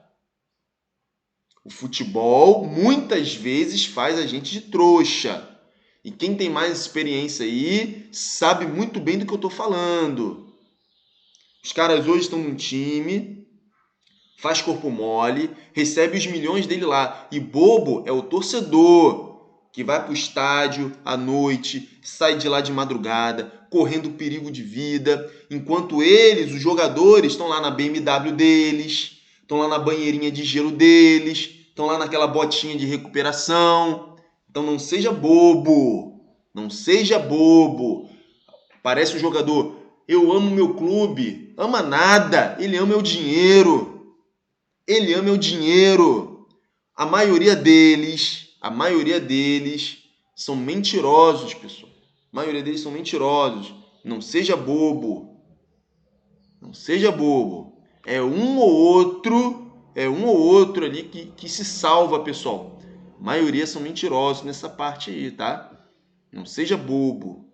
O futebol muitas vezes faz a gente de trouxa. E quem tem mais experiência aí sabe muito bem do que eu estou falando. Os caras hoje estão num time, faz corpo mole, recebe os milhões dele lá. E bobo é o torcedor que vai para o estádio à noite, sai de lá de madrugada, correndo perigo de vida, enquanto eles, os jogadores, estão lá na BMW deles, estão lá na banheirinha de gelo deles, estão lá naquela botinha de recuperação. Então não seja bobo, não seja bobo. Parece um jogador, eu amo meu clube, ama nada, ele ama o dinheiro. Ele ama o dinheiro. A maioria deles são mentirosos, pessoal. A maioria deles são mentirosos. Não seja bobo. Não seja bobo. É um ou outro ali que se salva, pessoal. A maioria são mentirosos nessa parte aí, tá? Não seja bobo.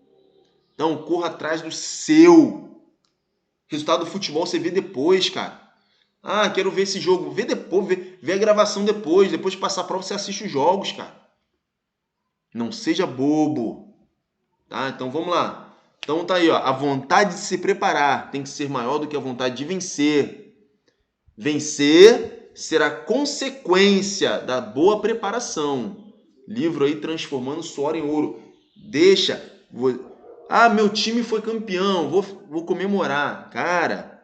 Então, corra atrás do seu. Resultado do futebol você vê depois, cara. Ah, quero ver esse jogo. Vê depois, vê a gravação depois. Depois de passar a prova, você assiste os jogos, cara. Não seja bobo. Tá? Então, vamos lá. Então, tá aí, ó. A vontade de se preparar tem que ser maior do que a vontade de vencer. Vencer será consequência da boa preparação. Livro aí, Transformando Suor em Ouro. Deixa. Meu time foi campeão. Vou comemorar. Cara,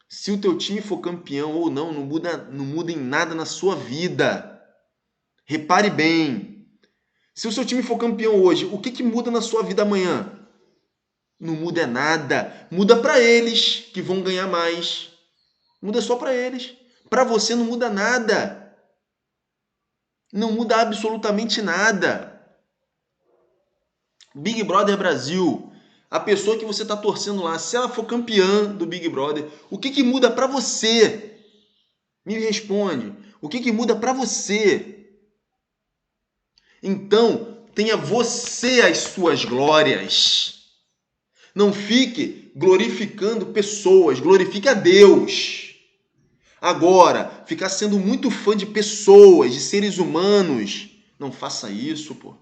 se o teu time for campeão ou não muda em nada na sua vida. Repare bem. Se o seu time for campeão hoje, o que muda na sua vida amanhã? Não muda nada. Muda para eles, que vão ganhar mais. Muda só para eles. Para você não muda nada. Não muda absolutamente nada. Big Brother Brasil. A pessoa que você está torcendo lá, se ela for campeã do Big Brother, o que muda para você? Me responde. O que muda para você? Então, tenha você as suas glórias. Não fique glorificando pessoas, glorifique a Deus. Agora, ficar sendo muito fã de pessoas, de seres humanos, não faça isso, pô.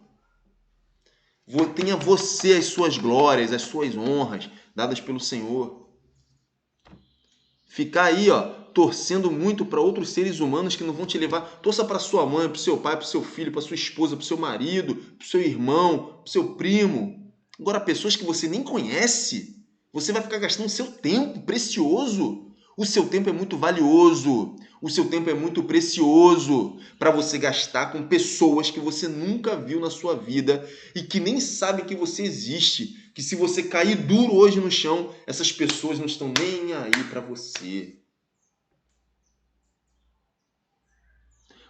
Tenha você as suas glórias, as suas honras dadas pelo Senhor. Ficar aí, ó, torcendo muito para outros seres humanos que não vão te levar. Torça para sua mãe, para o seu pai, para o seu filho, para sua esposa, para o seu marido, para o seu irmão, para o seu primo. Agora, pessoas que você nem conhece, você vai ficar gastando seu tempo precioso. O seu tempo é muito valioso. O seu tempo é muito precioso para você gastar com pessoas que você nunca viu na sua vida e que nem sabe que você existe. Que se você cair duro hoje no chão, essas pessoas não estão nem aí para você.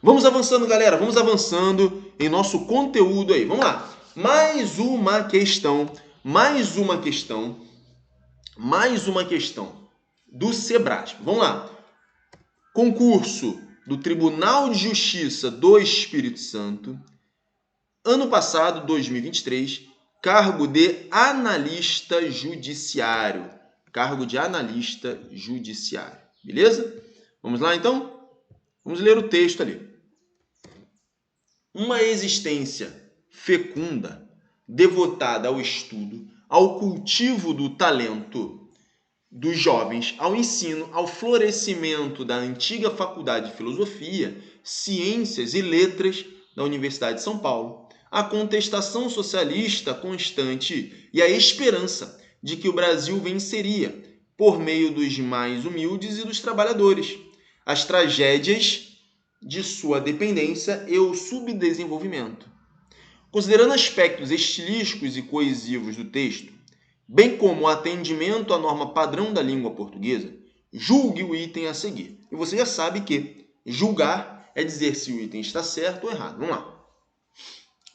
Vamos avançando, galera. Vamos avançando em nosso conteúdo aí. Vamos lá. Mais uma questão do Sebrasp. Vamos lá. Concurso do Tribunal de Justiça do Espírito Santo. Ano passado, 2023, cargo de analista judiciário. Cargo de analista judiciário. Beleza? Vamos lá, então? Vamos ler o texto ali. uma existência fecunda, devotada ao estudo, ao cultivo do talento dos jovens, ao ensino, ao florescimento da antiga Faculdade de Filosofia, Ciências e Letras da Universidade de São Paulo, a contestação socialista constante e a esperança de que o Brasil venceria por meio dos mais humildes e dos trabalhadores, as tragédias de sua dependência e o subdesenvolvimento. Considerando aspectos estilísticos e coesivos do texto, bem como o atendimento à norma padrão da língua portuguesa, julgue o item a seguir. E você já sabe que julgar é dizer se o item está certo ou errado. Vamos lá.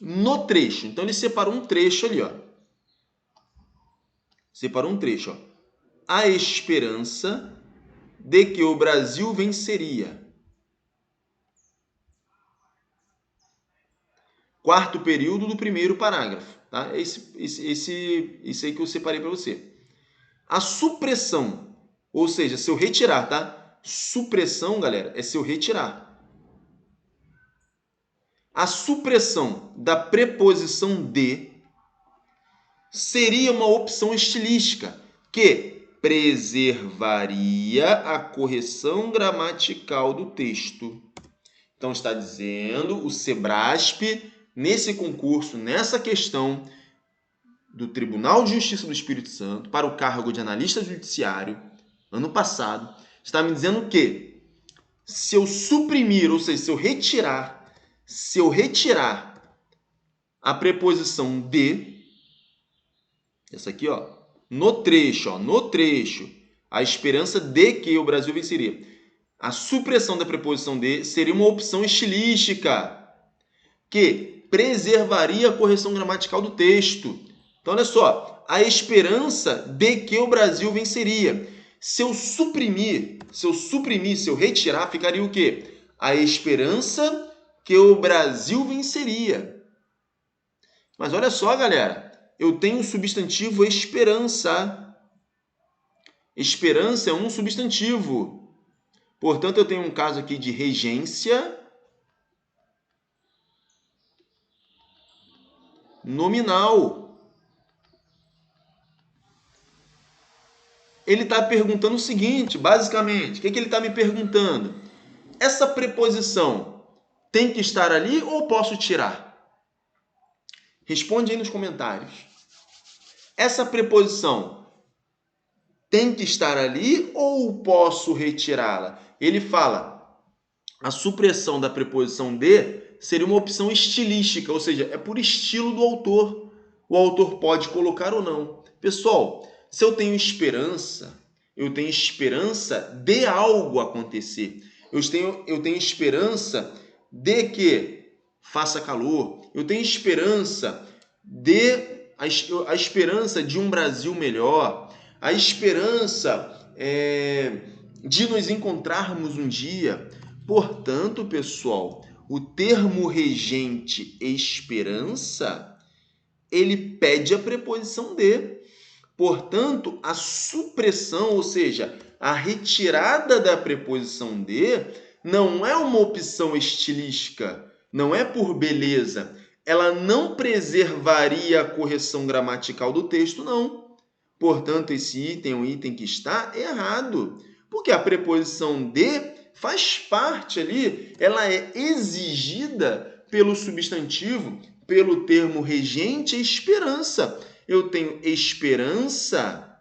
No trecho, então ele separou um trecho ali, ó. Separou um trecho, ó. A esperança de que o Brasil venceria. Quarto período do primeiro parágrafo, tá? Esse aí que eu separei para você. A supressão, ou seja, se eu retirar, tá? Supressão, galera, é se eu retirar. A supressão da preposição de seria uma opção estilística que preservaria a correção gramatical do texto. Então está dizendo o Sebrasp, nesse concurso, nessa questão do Tribunal de Justiça do Espírito Santo, para o cargo de analista judiciário, ano passado, está me dizendo que se eu suprimir, ou seja, se eu retirar a preposição de, essa aqui, ó, no trecho, a esperança de que o Brasil venceria. A supressão da preposição de seria uma opção estilística que preservaria a correção gramatical do texto. Então, olha só, a esperança de que o Brasil venceria. Se eu retirar, ficaria o quê? A esperança que o Brasil venceria. Mas olha só, galera, eu tenho o substantivo esperança. Esperança é um substantivo. Portanto, eu tenho um caso aqui de regência nominal. Ele está perguntando o seguinte, basicamente, o que ele está me perguntando? Essa preposição tem que estar ali ou posso tirar? Responde aí nos comentários. Essa preposição tem que estar ali ou posso retirá-la? Ele fala, a supressão da preposição de seria uma opção estilística, ou seja, é por estilo do autor. O autor pode colocar ou não. Pessoal, se eu tenho esperança de algo acontecer. Eu tenho esperança de que faça calor. Eu tenho esperança a esperança de um Brasil melhor. A esperança de nos encontrarmos um dia. Portanto, pessoal, o termo regente esperança, ele pede a preposição de. Portanto, a supressão, ou seja, a retirada da preposição de, não é uma opção estilística, não é por beleza. Ela não preservaria a correção gramatical do texto, não. Portanto, esse item é um item que está errado, porque a preposição de faz parte ali, ela é exigida pelo substantivo, pelo termo regente esperança. Eu tenho esperança.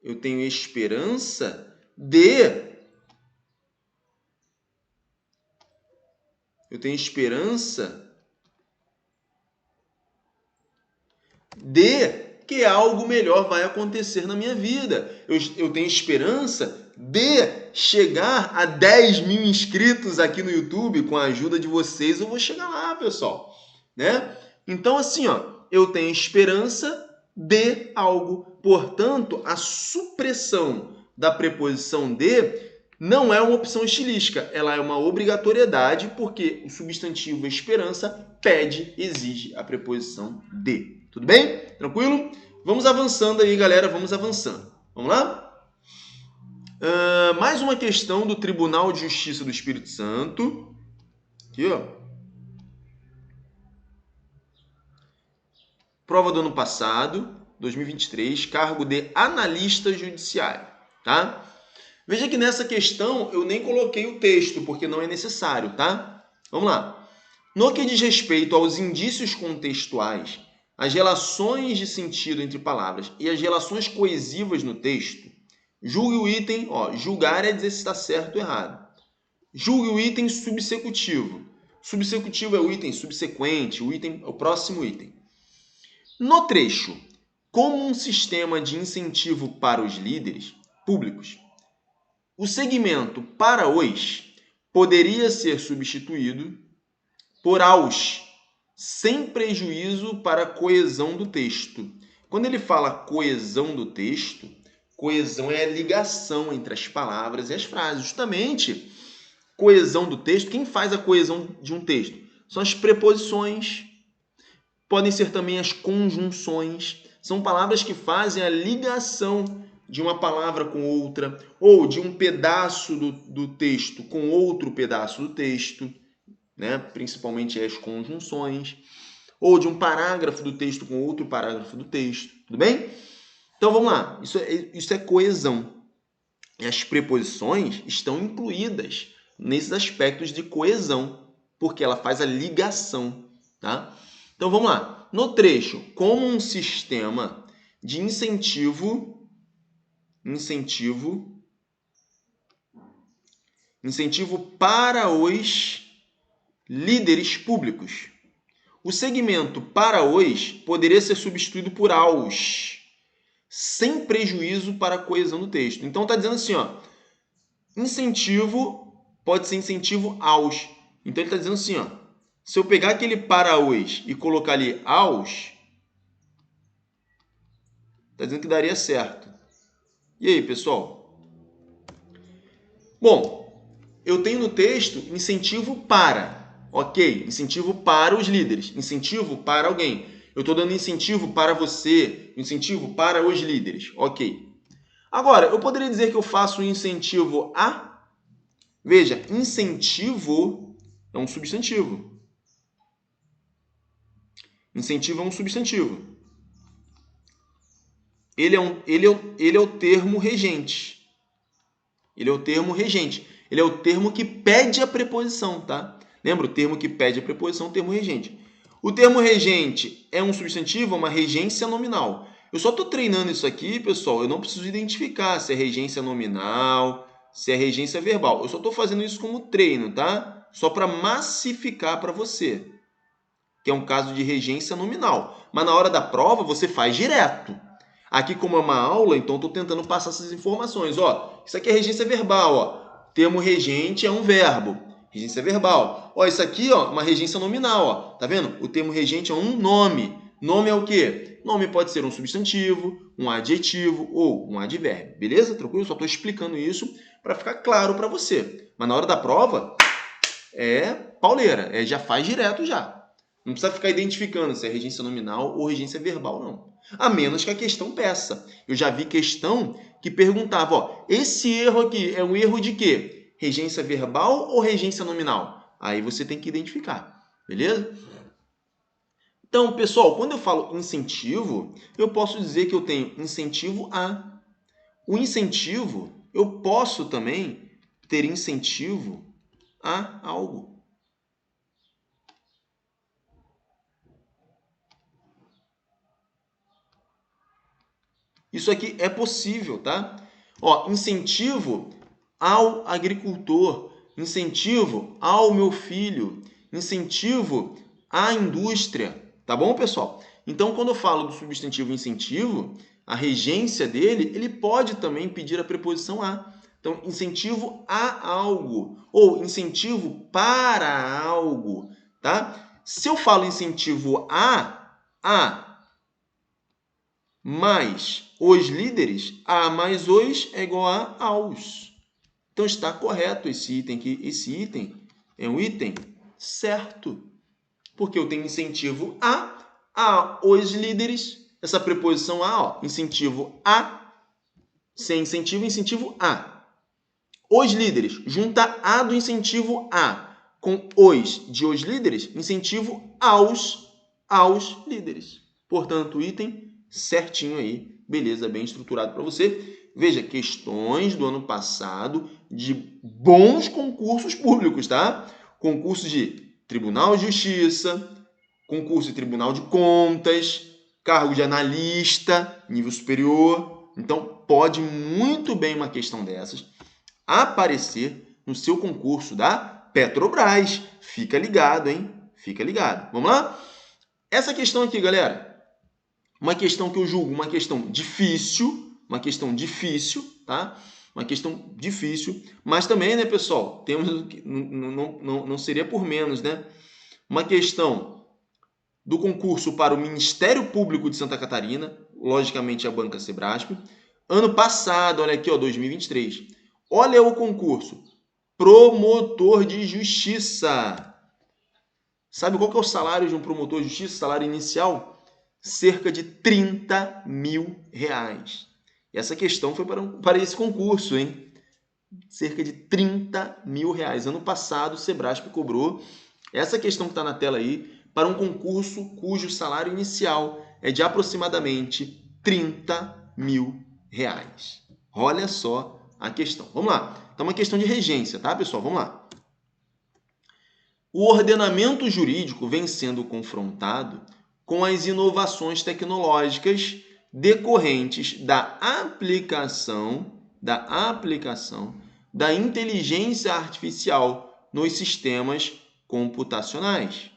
Eu tenho esperança de. Eu tenho esperança de que algo melhor vai acontecer na minha vida. Eu tenho esperança de chegar a 10 mil inscritos aqui no YouTube. Com a ajuda de vocês, eu vou chegar lá, pessoal. Né? Então, assim, ó, eu tenho esperança de algo. Portanto, a supressão da preposição de não é uma opção estilística, ela é uma obrigatoriedade, porque o substantivo esperança exige a preposição de. Tudo bem? Tranquilo? Vamos avançando aí, galera, vamos avançando. Vamos lá? Mais uma questão do Tribunal de Justiça do Espírito Santo. Aqui, ó. Prova do ano passado, 2023, cargo de analista judiciário, tá? Veja que nessa questão eu nem coloquei o texto, porque não é necessário, tá? Vamos lá. No que diz respeito aos indícios contextuais, as relações de sentido entre palavras e as relações coesivas no texto, julgue o item, julgar é dizer se está certo ou errado. Julgue o item subsecutivo. Subsecutivo é o item subsequente, o próximo item. No trecho, como um sistema de incentivo para os líderes públicos, o segmento para os poderia ser substituído por aos, sem prejuízo para a coesão do texto. Quando ele fala coesão do texto, coesão é a ligação entre as palavras e as frases. Justamente, coesão do texto, quem faz a coesão de um texto? São as preposições, podem ser também as conjunções. São palavras que fazem a ligação de uma palavra com outra, ou de um pedaço do texto com outro pedaço do texto, né? Principalmente as conjunções, ou de um parágrafo do texto com outro parágrafo do texto, tudo bem? Então vamos lá, isso é coesão. E as preposições estão incluídas nesses aspectos de coesão, porque ela faz a ligação, tá? Então vamos lá. No trecho, como um sistema de incentivo para os líderes públicos. O segmento para os poderia ser substituído por aos, sem prejuízo para a coesão do texto. Então está dizendo assim, ó, incentivo pode ser incentivo aos. Então ele está dizendo assim, ó, se eu pegar aquele para os e colocar ali aos, está dizendo que daria certo. E aí, pessoal? Bom, eu tenho no texto incentivo para. Ok, incentivo para os líderes, incentivo para alguém. Eu estou dando incentivo para você, incentivo para os líderes. Ok. Agora, eu poderia dizer que eu faço incentivo a? Veja, incentivo é um substantivo. Incentivo é um substantivo. Ele é o termo regente. Ele é o termo regente. Ele é o termo que pede a preposição, tá? Lembra? O termo que pede a preposição é o termo regente. O termo regente é um substantivo, é uma regência nominal. Eu só estou treinando isso aqui, pessoal. Eu não preciso identificar se é regência nominal, se é regência verbal. Eu só estou fazendo isso como treino, tá? Só para massificar para você, que é um caso de regência nominal. Mas na hora da prova, você faz direto. Aqui, como é uma aula, então estou tentando passar essas informações. Ó, isso aqui é regência verbal. Ó. Termo regente é um verbo. Regência verbal. Ó, isso aqui, ó, uma regência nominal. Ó. Tá vendo? O termo regente é um nome. Nome é o quê? Nome pode ser um substantivo, um adjetivo ou um advérbio. Beleza? Tranquilo? Só estou explicando isso para ficar claro para você. Mas na hora da prova, é pauleira. Já faz direto já. Não precisa ficar identificando se é regência nominal ou regência verbal, não. A menos que a questão peça. Eu já vi questão que perguntava, ó, esse erro aqui é um erro de quê? Regência verbal ou regência nominal? Aí você tem que identificar, beleza? Então, pessoal, quando eu falo incentivo, eu posso dizer que eu tenho incentivo a. O incentivo, eu posso também ter incentivo a algo. Isso aqui é possível, tá? Ó, incentivo ao agricultor, incentivo ao meu filho, incentivo à indústria, tá bom, pessoal? Então, quando eu falo do substantivo incentivo, a regência dele, ele pode também pedir a preposição a. Então, incentivo a algo ou incentivo para algo, tá? Se eu falo incentivo a mais os líderes, a mais os é igual a aos. Então está correto esse item aqui. Esse item é um item certo. Porque eu tenho incentivo a os líderes. Essa preposição a, ó, incentivo a, sem incentivo, incentivo a. Os líderes, junta a do incentivo a com os de os líderes, incentivo aos líderes. Portanto, item certinho aí, beleza, bem estruturado para você. Veja, questões do ano passado de bons concursos públicos, tá? Concurso de Tribunal de Justiça, concurso de Tribunal de Contas, cargo de analista, nível superior. Então, pode muito bem uma questão dessas aparecer no seu concurso da Petrobras. Fica ligado, hein? Fica ligado. Vamos lá? Essa questão aqui, galera, uma questão que eu julgo uma questão difícil, tá? Uma questão difícil, mas também, né, pessoal, temos não seria por menos, né? Uma questão do concurso para o Ministério Público de Santa Catarina, logicamente a banca Sebrasp. Ano passado, olha aqui, ó, 2023. Olha o concurso, promotor de justiça. Sabe qual que é o salário de um promotor de justiça? Salário inicial? Cerca de R$30 mil. E essa questão foi para esse concurso, hein? Cerca de R$30 mil. Ano passado, o Sebrasp cobrou essa questão que está na tela aí para um concurso cujo salário inicial é de aproximadamente R$30 mil. Olha só a questão. Vamos lá. Então, uma questão de regência, tá, pessoal? Vamos lá. O ordenamento jurídico vem sendo confrontado com as inovações tecnológicas decorrentes da aplicação da inteligência artificial nos sistemas computacionais.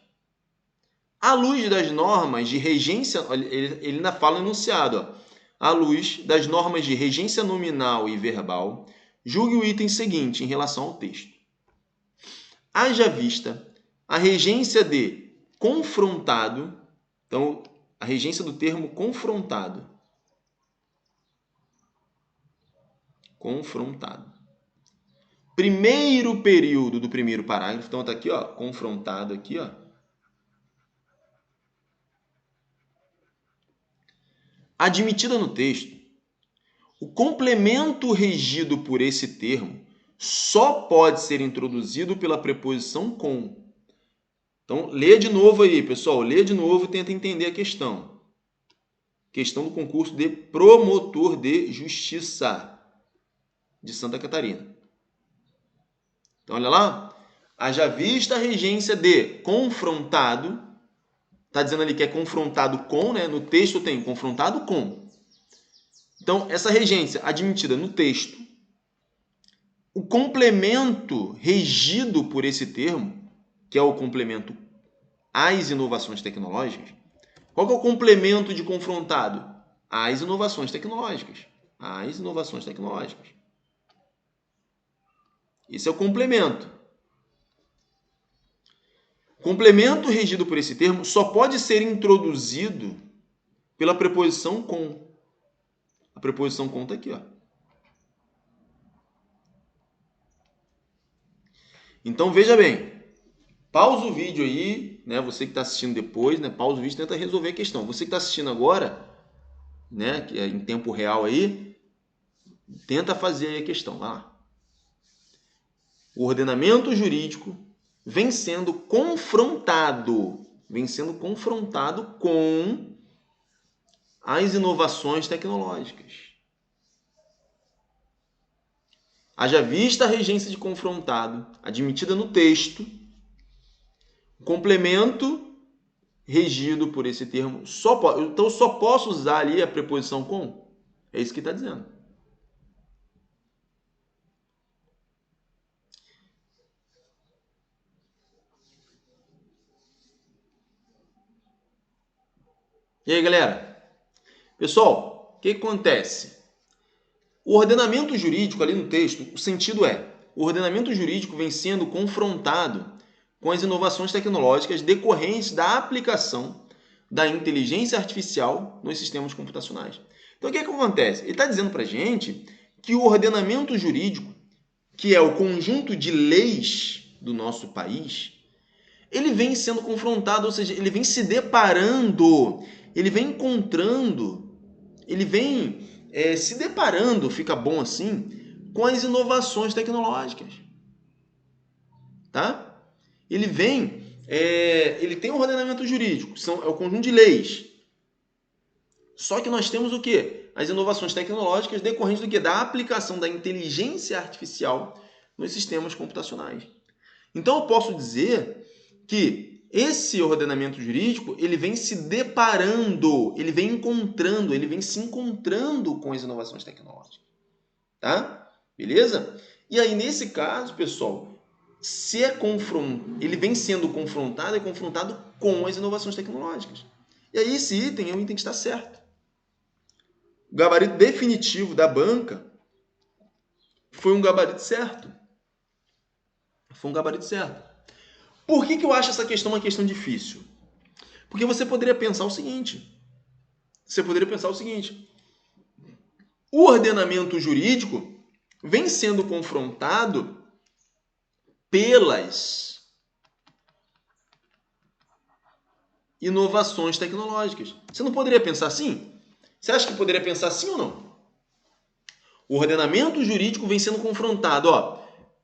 À luz das normas de regência, ele ainda fala no enunciado, ó, à luz das normas de regência nominal e verbal, julgue o item seguinte em relação ao texto. Haja vista a regência de confrontado, então, a regência do termo confrontado. Primeiro período do primeiro parágrafo, então está aqui, ó, confrontado aqui, ó. Admitida no texto, o complemento regido por esse termo só pode ser introduzido pela preposição com. Então, lê de novo aí, pessoal. Lê de novo e tenta entender a questão. Questão do concurso de promotor de justiça de Santa Catarina. Então, olha lá. Haja vista a regência de confrontado. Está dizendo ali que é confrontado com, né? No texto tem confrontado com. Então, essa regência admitida no texto, o complemento regido por esse termo, que é o complemento às inovações tecnológicas. Qual que é o complemento de confrontado? Às inovações tecnológicas. Esse é o complemento. Complemento regido por esse termo só pode ser introduzido pela preposição com. A preposição com está aqui, ó. Então, veja bem. Pausa o vídeo aí, né? Você que está assistindo depois, né? Pausa o vídeo e tenta resolver a questão. Você que está assistindo agora, né? Que é em tempo real aí, tenta fazer aí a questão. Vai lá. O ordenamento jurídico vem sendo confrontado com as inovações tecnológicas. Haja vista a regência de confrontado, admitida no texto, o complemento regido por esse termo, então eu só posso usar ali a preposição com? É isso que está dizendo. E aí, galera? Pessoal, o que acontece? O ordenamento jurídico ali no texto, o sentido é, o ordenamento jurídico vem sendo confrontado com as inovações tecnológicas decorrentes da aplicação da inteligência artificial nos sistemas computacionais. Então, o que acontece? Ele está dizendo para a gente que o ordenamento jurídico, que é o conjunto de leis do nosso país, ele vem sendo confrontado, ou seja, ele vem se deparando, ele vem encontrando, ele vem se deparando, fica bom assim, com as inovações tecnológicas. Tá? Ele tem um ordenamento jurídico, é o conjunto de leis. Só que nós temos o quê? As inovações tecnológicas decorrentes do quê? Da aplicação da inteligência artificial nos sistemas computacionais. Então eu posso dizer que esse ordenamento jurídico, ele vem se deparando, ele vem se encontrando com as inovações tecnológicas. Tá? Beleza? E aí, nesse caso, pessoal, ele vem sendo confrontado com as inovações tecnológicas. E aí esse item é um item que está certo. O gabarito definitivo da banca foi um gabarito certo. Por que eu acho essa questão uma questão difícil? Porque você poderia pensar o seguinte. O ordenamento jurídico vem sendo confrontado pelas inovações tecnológicas. Você não poderia pensar assim? Você acha que poderia pensar assim ou não? O ordenamento jurídico vem sendo confrontado.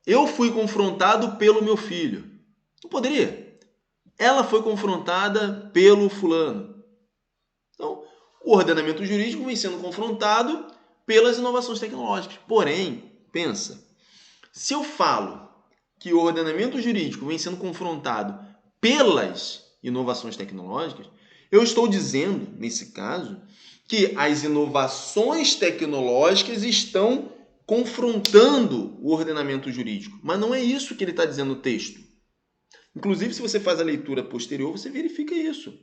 Eu fui confrontado pelo meu filho. Não poderia. Ela foi confrontada pelo fulano. Então, o ordenamento jurídico vem sendo confrontado pelas inovações tecnológicas. Porém, pensa, se eu falo que o ordenamento jurídico vem sendo confrontado pelas inovações tecnológicas, eu estou dizendo, nesse caso, que as inovações tecnológicas estão confrontando o ordenamento jurídico. Mas não é isso que ele está dizendo no texto. Inclusive, se você faz a leitura posterior, você verifica isso.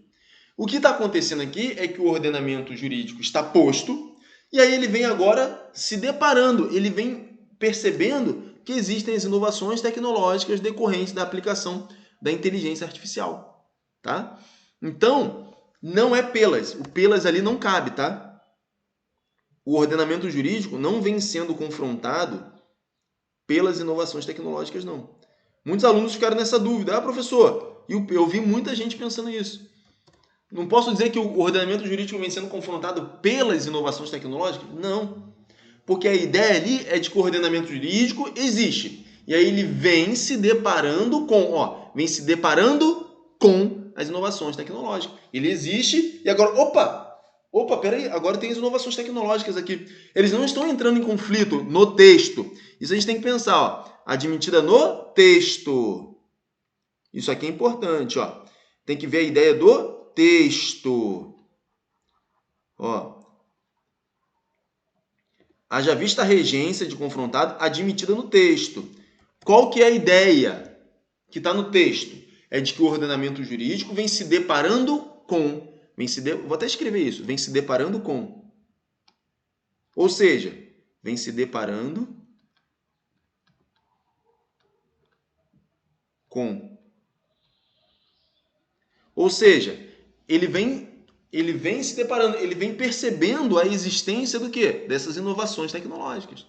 O que está acontecendo aqui é que o ordenamento jurídico está posto e aí ele vem agora se deparando, ele vem percebendo que existem as inovações tecnológicas decorrentes da aplicação da inteligência artificial. Tá? Então, não é pelas. O pelas ali não cabe, tá? O ordenamento jurídico não vem sendo confrontado pelas inovações tecnológicas, não. Muitos alunos ficaram nessa dúvida. Professor, eu vi muita gente pensando isso. Não posso dizer que o ordenamento jurídico vem sendo confrontado pelas inovações tecnológicas? Não. Porque a ideia ali é de que o ordenamento jurídico existe. E aí ele vem se deparando com as inovações tecnológicas. Ele existe e agora, peraí, agora tem as inovações tecnológicas aqui. Eles não estão entrando em conflito no texto. Isso a gente tem que pensar, admitida no texto. Isso aqui é importante, Tem que ver a ideia do texto. Haja vista a regência de confrontado admitida no texto. Qual que é a ideia que está no texto? É de que o ordenamento jurídico vem se deparando com... Vou até escrever isso. Vem se deparando com. Ou seja, vem se deparando com. Ou seja, ele vem se deparando, ele vem percebendo a existência do quê? Dessas inovações tecnológicas.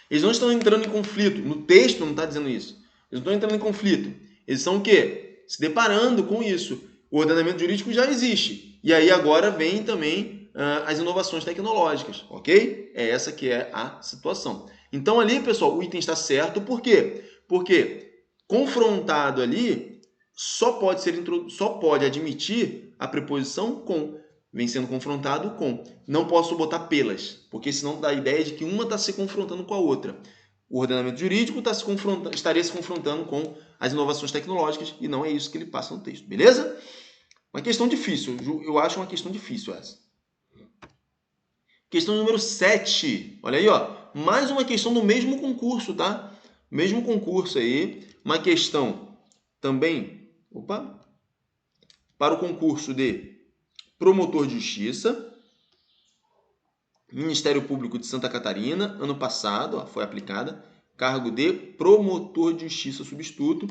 Eles não estão entrando em conflito. No texto não está dizendo isso. Eles não estão entrando em conflito. Eles estão o quê? Se deparando com isso. O ordenamento jurídico já existe. E aí agora vem também as inovações tecnológicas, ok? É essa que é a situação. Então ali, pessoal, o item está certo. Por quê? Porque confrontado ali só pode admitir a preposição com. Vem sendo confrontado com. Não posso botar pelas, porque senão dá a ideia de que uma está se confrontando com a outra. O ordenamento jurídico estaria se confrontando com as inovações tecnológicas e não é isso que ele passa no texto, beleza? Uma questão difícil, eu acho uma questão difícil essa. Questão número 7. Olha aí, mais uma questão do mesmo concurso, tá? Mesmo concurso aí, uma questão também, para o concurso de promotor de justiça, Ministério Público de Santa Catarina, ano passado, foi aplicada, cargo de promotor de justiça substituto.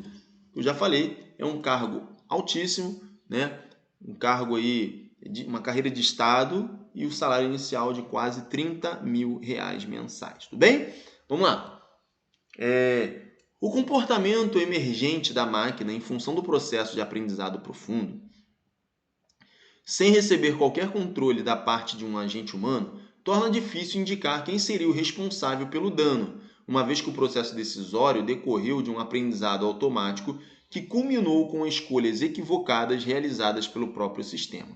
Eu já falei, é um cargo altíssimo, né? Um cargo aí, uma carreira de Estado e o salário inicial de quase R$30 mil mensais. Tudo bem? Vamos lá. O comportamento emergente da máquina em função do processo de aprendizado profundo, sem receber qualquer controle da parte de um agente humano, torna difícil indicar quem seria o responsável pelo dano, uma vez que o processo decisório decorreu de um aprendizado automático que culminou com escolhas equivocadas realizadas pelo próprio sistema.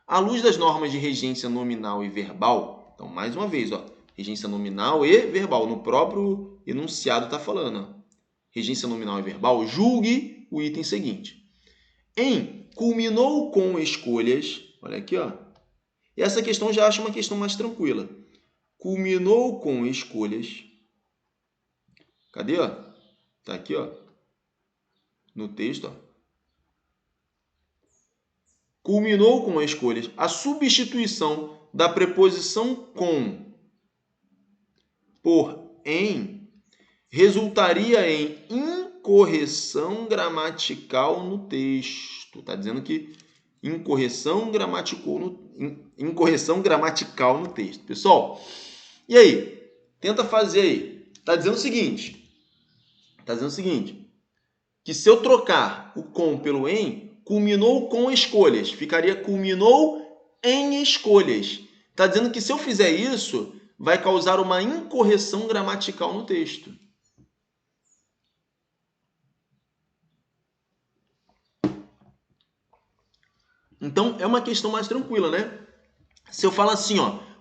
À luz das normas de regência nominal e verbal, então, mais uma vez, regência nominal e verbal, no próprio enunciado está falando, regência nominal e verbal, julgue o item seguinte. Culminou com escolhas, olha aqui, e essa questão já acho uma questão mais tranquila. Culminou com escolhas, cadê, Tá aqui, no texto, Culminou com escolhas. A substituição da preposição com por em resultaria em incorreção gramatical no texto. Está dizendo que incorreção gramatical no texto. Pessoal, e aí? Tenta fazer aí. Está dizendo o seguinte, que se eu trocar o com pelo em, culminou com escolhas. Ficaria culminou em escolhas. Está dizendo que se eu fizer isso, vai causar uma incorreção gramatical no texto. Então, é uma questão mais tranquila, né? Se eu falar assim,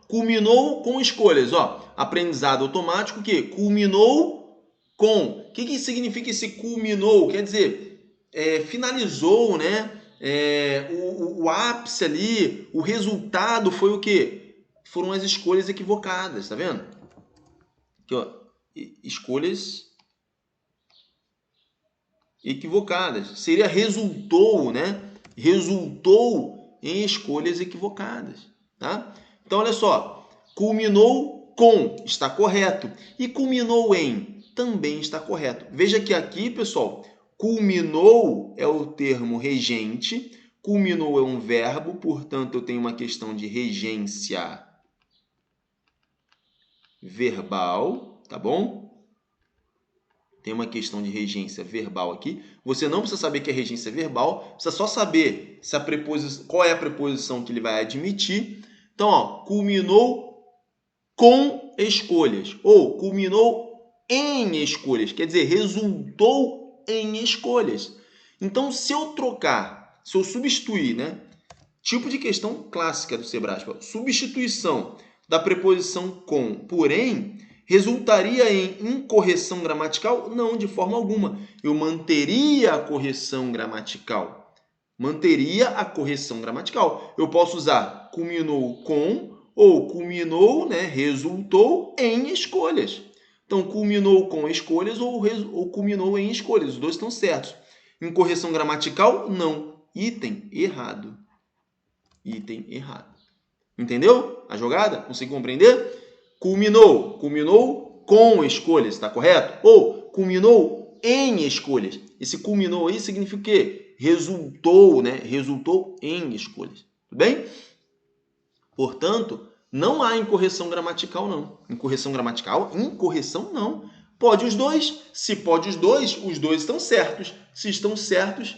culminou com escolhas, aprendizado automático, que culminou com. O que significa esse culminou? Quer dizer, finalizou, né? O ápice ali, o resultado foi o quê? Foram as escolhas equivocadas, tá vendo? Aqui, escolhas equivocadas. Seria resultou, né? Resultou em escolhas equivocadas, tá? Então, olha só, culminou com, está correto. E culminou em, também está correto. Veja que aqui, pessoal, culminou é o termo regente, culminou é um verbo, portanto, eu tenho uma questão de regência verbal, tá bom? Tem uma questão de regência verbal aqui. Você não precisa saber que é regência verbal, precisa só saber se qual é a preposição que ele vai admitir. Então, culminou com escolhas, ou culminou em escolhas, quer dizer, resultou em escolhas. Então, se eu substituir, né? Tipo de questão clássica do Sebraspa, substituição da preposição com por em, resultaria em incorreção gramatical? Não, de forma alguma. Eu manteria a correção gramatical. Eu posso usar culminou com ou culminou, né, resultou em escolhas. Então, culminou com escolhas ou culminou em escolhas. Os dois estão certos. Incorreção gramatical? Não. Item errado. Entendeu a jogada? Conseguiu compreender? Culminou com escolhas, está correto? Ou culminou em escolhas. Esse culminou aí significa o quê? Resultou, né? Resultou em escolhas. Tudo bem? Portanto, não há incorreção gramatical, não. Incorreção não. Pode os dois. Se pode os dois estão certos. Se estão certos,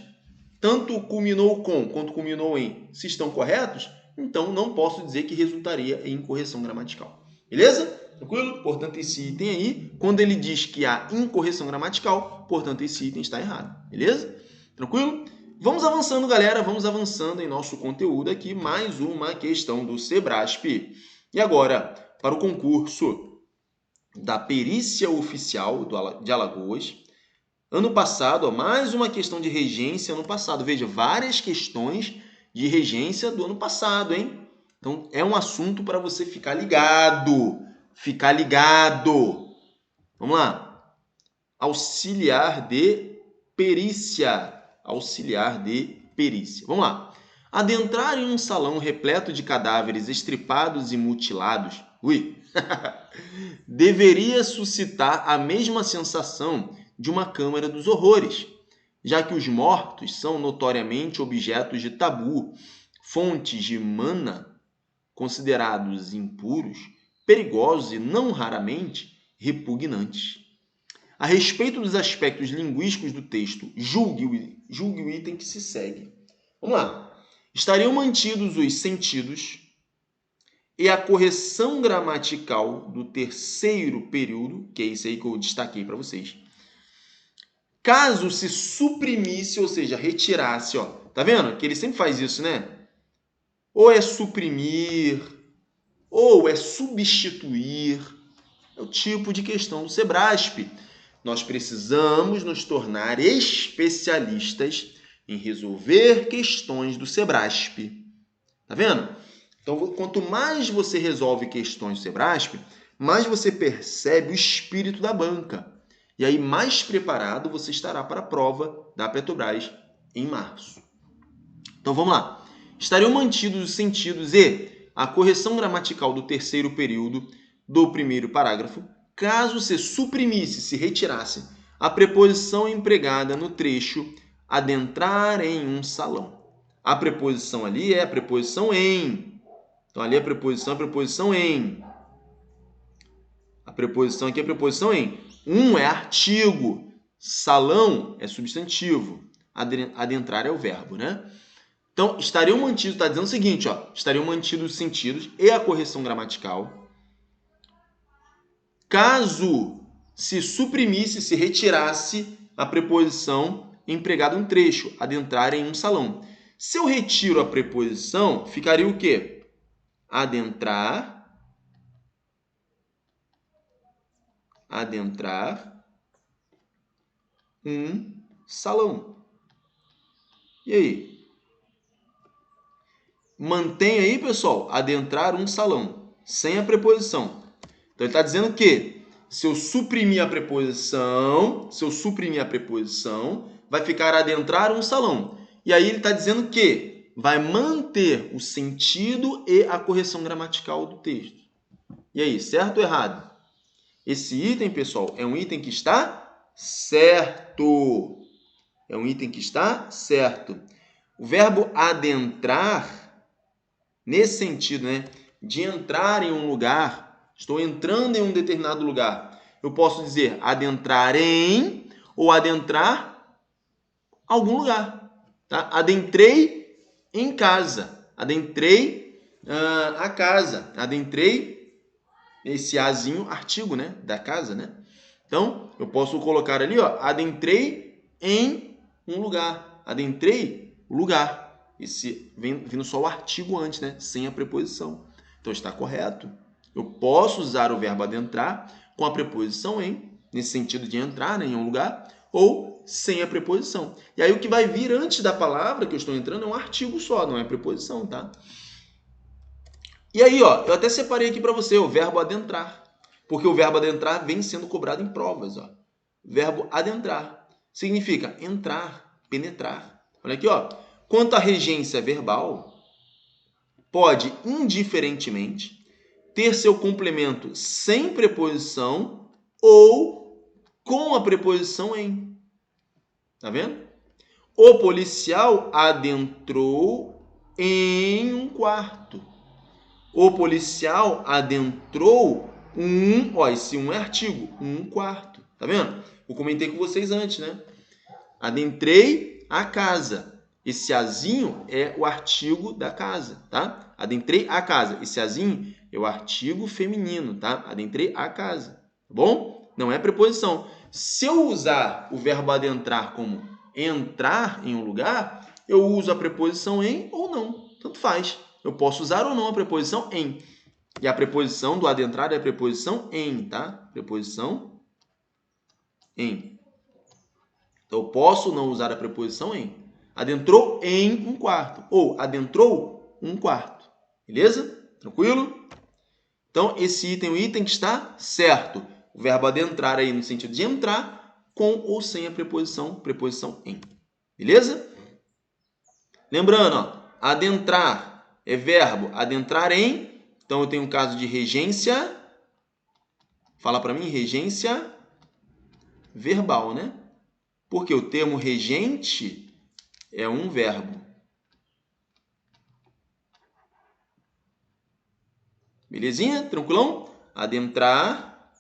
tanto culminou com quanto culminou em, se estão corretos, então não posso dizer que resultaria em incorreção gramatical. Beleza? Tranquilo? Portanto, esse item aí, quando ele diz que há incorreção gramatical, portanto, esse item está errado. Beleza? Tranquilo? Vamos avançando, galera. Vamos avançando em nosso conteúdo aqui. Mais uma questão do Sebrasp. E agora, para o concurso da perícia oficial de Alagoas. Ano passado, mais uma questão de regência ano passado. Veja, várias questões de regência do ano passado, hein? Então, é um assunto para você ficar ligado. Vamos lá. Auxiliar de perícia. Vamos lá. Adentrar em um salão repleto de cadáveres estripados e mutilados, deveria suscitar a mesma sensação de uma câmara dos horrores, já que os mortos são notoriamente objetos de tabu, fontes de mana, considerados impuros, perigosos e, não raramente, repugnantes. A respeito dos aspectos linguísticos do texto, julgue o item que se segue. Vamos lá. Estariam mantidos os sentidos e a correção gramatical do terceiro período, que é isso aí que eu destaquei para vocês. Caso se suprimisse, ou seja, retirasse, ó, tá vendo? Que ele sempre faz isso, né? Ou é suprimir, ou é substituir. É o tipo de questão do Sebrasp. Nós precisamos nos tornar especialistas em resolver questões do Sebrasp. Tá vendo? Então, quanto mais você resolve questões do Sebrasp, mais você percebe o espírito da banca. E aí, mais preparado você estará para a prova da Petrobras em março. Então, vamos lá. Estariam mantidos os sentidos e a correção gramatical do terceiro período do primeiro parágrafo, caso se suprimisse, se retirasse, a preposição empregada no trecho adentrar em um salão. A preposição ali é a preposição em. Então, ali a preposição em. A preposição aqui é a preposição em. É artigo. Salão é substantivo. Adentrar é o verbo, né? Então, estariam mantidos, está dizendo o seguinte, ó, estariam mantidos os sentidos e a correção gramatical caso se suprimisse, se retirasse a preposição empregada no trecho, adentrar em um salão. Se eu retiro a preposição, ficaria o quê? Adentrar um salão. E aí? Mantém aí, pessoal, adentrar um salão, sem a preposição. Então, ele está dizendo que se eu suprimir a preposição, vai ficar adentrar um salão. E aí ele está dizendo que vai manter o sentido e a correção gramatical do texto. E aí, certo ou errado? Esse item, pessoal, é um item que está certo. É um item que está certo. O verbo adentrar, nesse sentido, né, de entrar em um lugar, estou entrando em um determinado lugar. Eu posso dizer adentrar em ou adentrar algum lugar. Tá? Adentrei em casa. Adentrei a casa. Adentrei esse azinho, artigo, né, da casa, né? Então, eu posso colocar ali, ó, adentrei em um lugar. Adentrei o lugar. Esse vindo só o artigo antes, né? Sem a preposição. Então, está correto. Eu posso usar o verbo adentrar com a preposição em, nesse sentido de entrar, né, em um lugar, ou sem a preposição. E aí, o que vai vir antes da palavra que eu estou entrando é um artigo só, não é preposição, tá? E aí, ó, eu até separei aqui para você o verbo adentrar. Porque o verbo adentrar vem sendo cobrado em provas, ó. Verbo adentrar significa entrar, penetrar. Olha aqui, ó. Quanto à regência verbal, pode, indiferentemente, ter seu complemento sem preposição ou com a preposição em. Tá vendo? O policial adentrou em um quarto. O policial adentrou esse é artigo, um quarto. Tá vendo? Eu comentei com vocês antes, né? Adentrei a casa. Esse azinho é o artigo da casa, tá? Adentrei a casa. Esse azinho é o artigo feminino, tá? Adentrei a casa, tá bom? Não é preposição. Se eu usar o verbo adentrar como entrar em um lugar, eu uso a preposição em ou não. Tanto faz. Eu posso usar ou não a preposição em. E a preposição do adentrar é a preposição em, tá? Preposição em. Então, eu posso não usar a preposição em. Adentrou em um quarto. Ou adentrou um quarto. Beleza? Tranquilo? Então, esse item é um item que está certo. O verbo adentrar aí no sentido de entrar, com ou sem a preposição em. Beleza? Lembrando, ó, adentrar é verbo adentrar em. Então, eu tenho um caso de regência. Fala para mim, regência verbal, né? Porque o termo regente é um verbo. Belezinha? Tranquilão? Adentrar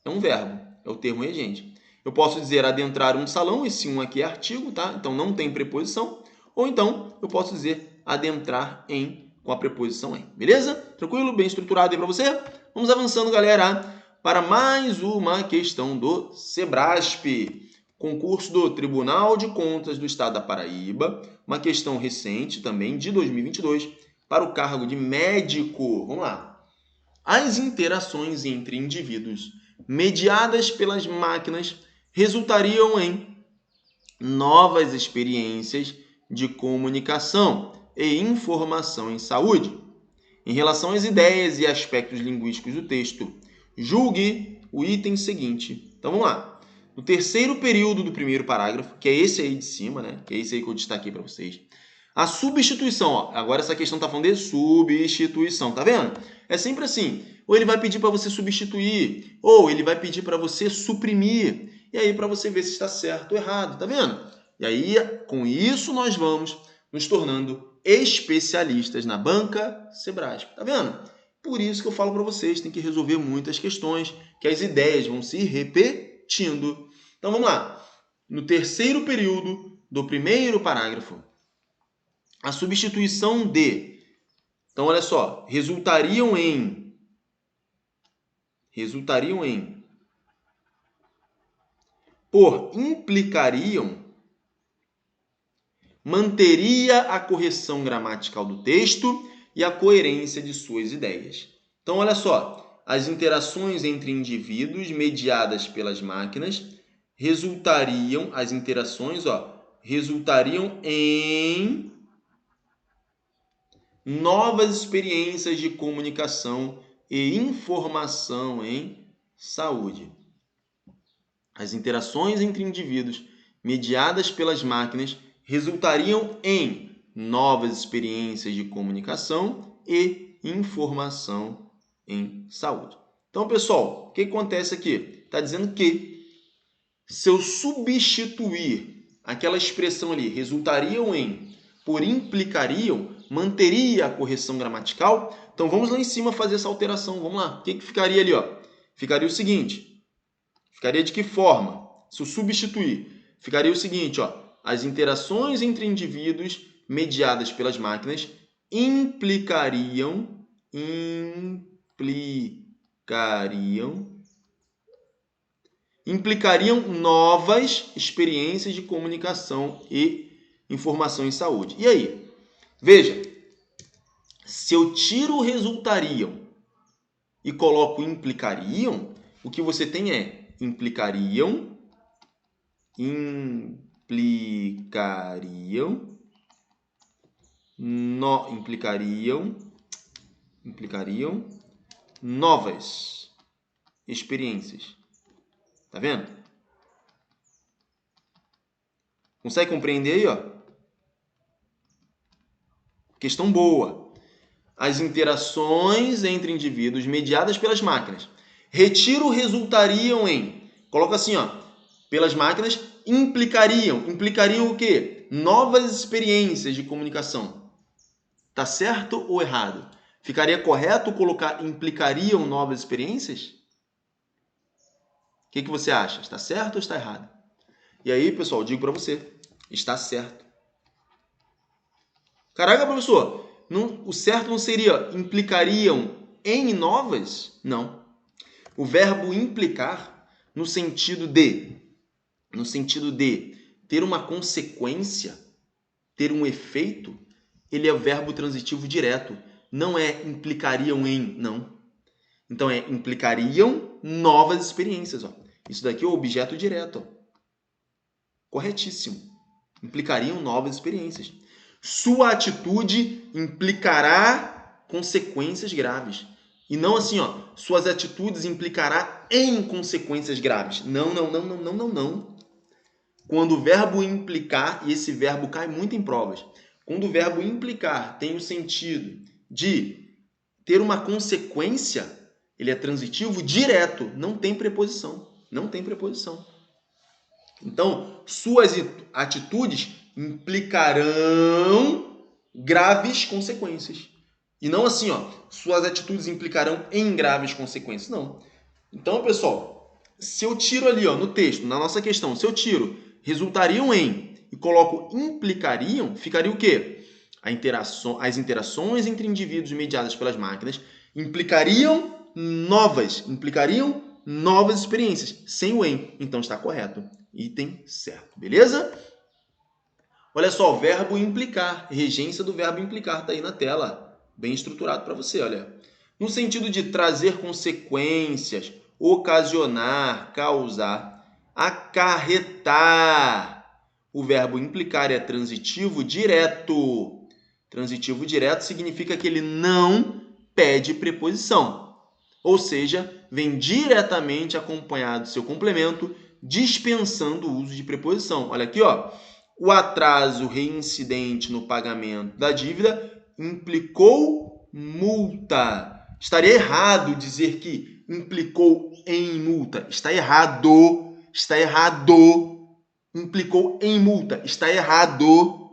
é um verbo. É o termo regente. Eu posso dizer adentrar um salão. Esse um aqui é artigo, tá? Então, não tem preposição. Ou então, eu posso dizer adentrar em com a preposição em. Beleza? Tranquilo? Bem estruturado aí para você? Vamos avançando, galera, para mais uma questão do Sebrasp, concurso do Tribunal de Contas do Estado da Paraíba, uma questão recente também, de 2022, para o cargo de médico. Vamos lá. As interações entre indivíduos mediadas pelas máquinas resultariam em novas experiências de comunicação e informação em saúde. Em relação às ideias e aspectos linguísticos do texto, julgue o item seguinte. Então vamos lá. No terceiro período do primeiro parágrafo, que é esse aí de cima, né? Que é esse aí que eu destaquei para vocês. A substituição, ó. Agora essa questão está falando de substituição, tá vendo? É sempre assim. Ou ele vai pedir para você substituir, ou ele vai pedir para você suprimir. E aí para você ver se está certo ou errado, tá vendo? E aí, com isso, nós vamos nos tornando especialistas na banca Sebrasp, tá vendo? Por isso que eu falo para vocês, tem que resolver muitas questões, que as ideias vão se repetindo. Então vamos lá. No terceiro período do primeiro parágrafo, a substituição de. Então olha só, resultariam em, por implicariam, manteria a correção gramatical do texto e a coerência de suas ideias. Então, olha só, as interações entre indivíduos mediadas pelas máquinas resultariam em novas experiências de comunicação e informação em saúde. As interações entre indivíduos mediadas pelas máquinas resultariam em novas experiências de comunicação e informação em saúde. Então, pessoal, o que acontece aqui? Está dizendo que se eu substituir aquela expressão ali, resultariam em, por implicariam, manteria a correção gramatical. Então, vamos lá em cima fazer essa alteração. Vamos lá. O que ficaria ali? Ó? Ficaria o seguinte. Ficaria de que forma? Se eu substituir, ficaria o seguinte, ó. As interações entre indivíduos mediadas pelas máquinas implicariam novas experiências de comunicação e informação em saúde. E aí? Veja, se eu tiro o resultariam e coloco implicariam, o que você tem é implicariam novas experiências. Tá vendo? Consegue compreender aí, ó? Questão boa. As interações entre indivíduos mediadas pelas máquinas. Retiro resultariam em. Coloca assim, ó. Pelas máquinas implicariam. Implicariam o quê? Novas experiências de comunicação. Tá certo ou errado? Ficaria correto colocar implicariam novas experiências? O que você acha? Está certo ou está errado? E aí, pessoal, digo para você, está certo. Caraca, professor, o certo não seria implicariam em novas? Não. O verbo implicar, no sentido de ter uma consequência, ter um efeito, ele é verbo transitivo direto. Não é implicariam em, não. Então, é implicariam novas experiências. Ó. Isso daqui é o objeto direto. Ó. Corretíssimo. Implicariam novas experiências. Sua atitude implicará consequências graves. E não assim, ó, suas atitudes implicará em consequências graves. Não. Quando o verbo implicar, e esse verbo cai muito em provas, quando o verbo implicar tem o sentido de ter uma consequência, ele é transitivo direto, não tem preposição. Não tem preposição. Então, suas atitudes implicarão graves consequências. E não assim, ó, suas atitudes implicarão em graves consequências. Não. Então, pessoal, se eu tiro ali, ó, no texto, na nossa questão, se eu tiro resultariam em e coloco implicariam, ficaria o quê? As interações entre indivíduos mediadas pelas máquinas implicariam novas experiências, sem o em. Então está correto. Item certo, beleza? Olha só, o verbo implicar, regência do verbo implicar está aí na tela, bem estruturado para você, olha. No sentido de trazer consequências, ocasionar, causar, acarretar. O verbo implicar é transitivo direto. Transitivo direto significa que ele não pede preposição. Ou seja, vem diretamente acompanhado do seu complemento, dispensando o uso de preposição. Olha aqui, ó. O atraso reincidente no pagamento da dívida implicou multa. Estaria errado dizer que implicou em multa. Está errado. Está errado. Implicou em multa. Está errado.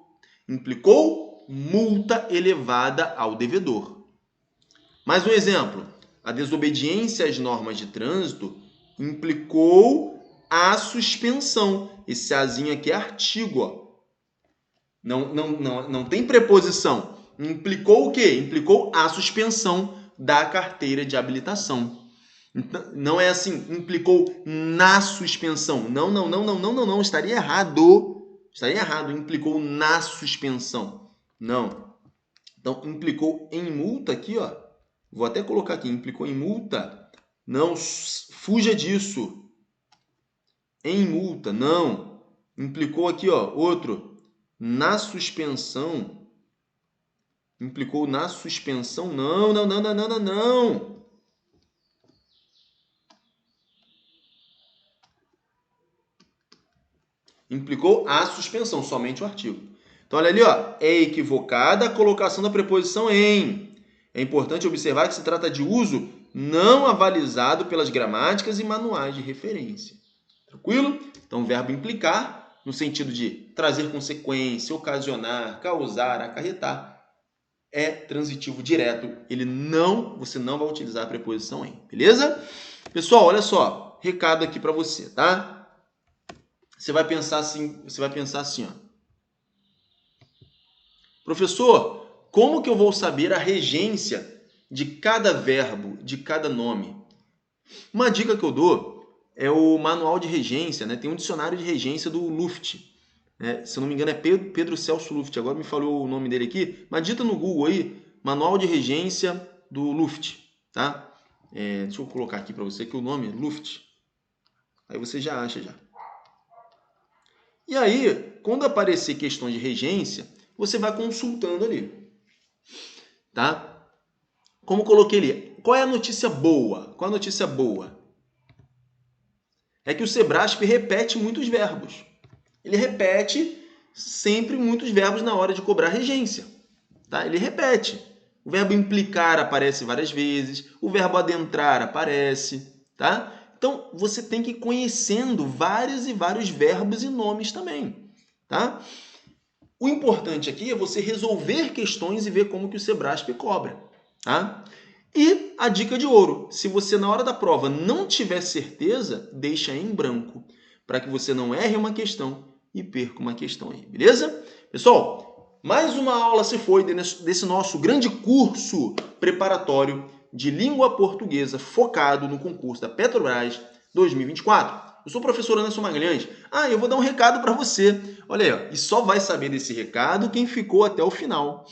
Implicou multa elevada ao devedor. Mais um exemplo. A desobediência às normas de trânsito implicou a suspensão. Esse azinho aqui é artigo, ó. Não tem preposição. Implicou o quê? Implicou a suspensão da carteira de habilitação. Não é assim, implicou na suspensão. Não. Estaria errado. Estaria errado. Implicou na suspensão. Não. Então, implicou em multa aqui, ó. Vou até colocar aqui, implicou em multa. Não, fuja disso. Em multa, não. Implicou aqui, ó, outro. Na suspensão. Implicou na suspensão. Não. Implicou a suspensão, somente o artigo. Então, olha ali, ó. É equivocada a colocação da preposição em. É importante observar que se trata de uso não avalizado pelas gramáticas e manuais de referência. Tranquilo? Então, o verbo implicar, no sentido de trazer consequência, ocasionar, causar, acarretar, é transitivo direto. Você não vai utilizar a preposição em. Beleza? Pessoal, olha só. Recado aqui para você, tá? Você vai pensar assim, ó. Professor, como que eu vou saber a regência de cada verbo, de cada nome? Uma dica que eu dou é o manual de regência, né? Tem um dicionário de regência do Luft. Né? Se eu não me engano é Pedro Celso Luft, agora me falou o nome dele aqui, mas digita no Google aí, manual de regência do Luft, tá? Deixa eu colocar aqui para você que o nome é Luft. Aí você já acha já. E aí, quando aparecer questões de regência, você vai consultando ali, tá? Como coloquei ali, qual é a notícia boa? Qual é a notícia boa? É que o Sebrasp repete muitos verbos. Ele repete sempre muitos verbos na hora de cobrar regência, tá? Ele repete. O verbo implicar aparece várias vezes, o verbo adentrar aparece, tá? Então, você tem que ir conhecendo vários e vários verbos e nomes também, tá? O importante aqui é você resolver questões e ver como que o Sebrasp cobra, tá? E a dica de ouro, se você na hora da prova não tiver certeza, deixa em branco, para que você não erre uma questão e perca uma questão aí, beleza? Pessoal, mais uma aula se foi desse nosso grande curso preparatório de língua portuguesa focado no concurso da Petrobras 2024. Eu sou o professor Anderson Magalhães. Eu vou dar um recado para você. Olha aí, ó, e só vai saber desse recado quem ficou até o final.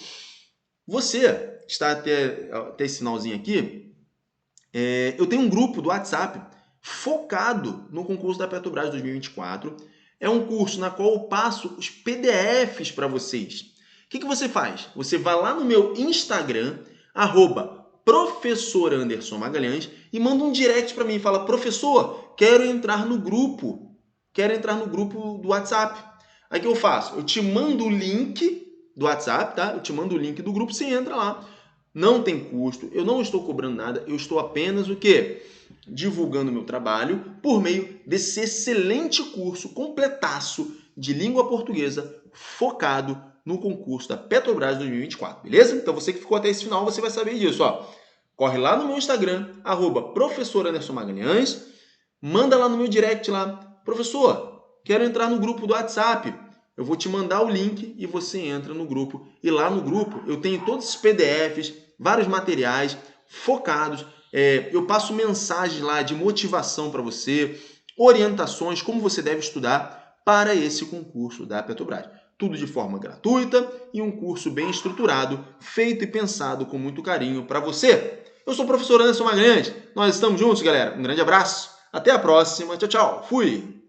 Você está até esse sinalzinho aqui. Eu tenho um grupo do WhatsApp focado no concurso da Petrobras 2024. É um curso na qual eu passo os PDFs para vocês. O que você faz? Você vai lá no meu Instagram, @professor Anderson Magalhães, e manda um direct para mim e fala: professor, quero entrar no grupo do WhatsApp. Aí o que eu faço? Eu te mando o link do WhatsApp, tá? Eu te mando o link do grupo, você entra lá. Não tem custo, eu não estou cobrando nada, eu estou apenas o quê? Divulgando meu trabalho por meio desse excelente curso completaço de língua portuguesa focado no concurso da Petrobras 2024, beleza? Então você que ficou até esse final, você vai saber disso, ó. Corre lá no meu Instagram, @professor Anderson Magalhães, manda lá no meu direct lá: professor, quero entrar no grupo do WhatsApp, eu vou te mandar o link e você entra no grupo. E lá no grupo eu tenho todos esses PDFs, vários materiais focados. Eu passo mensagens lá de motivação para você, orientações, como você deve estudar para esse concurso da Petrobras. Tudo de forma gratuita e um curso bem estruturado, feito e pensado com muito carinho para você. Eu sou o professor Anderson Magalhães. Nós estamos juntos, galera. Um grande abraço. Até a próxima. Tchau, tchau. Fui!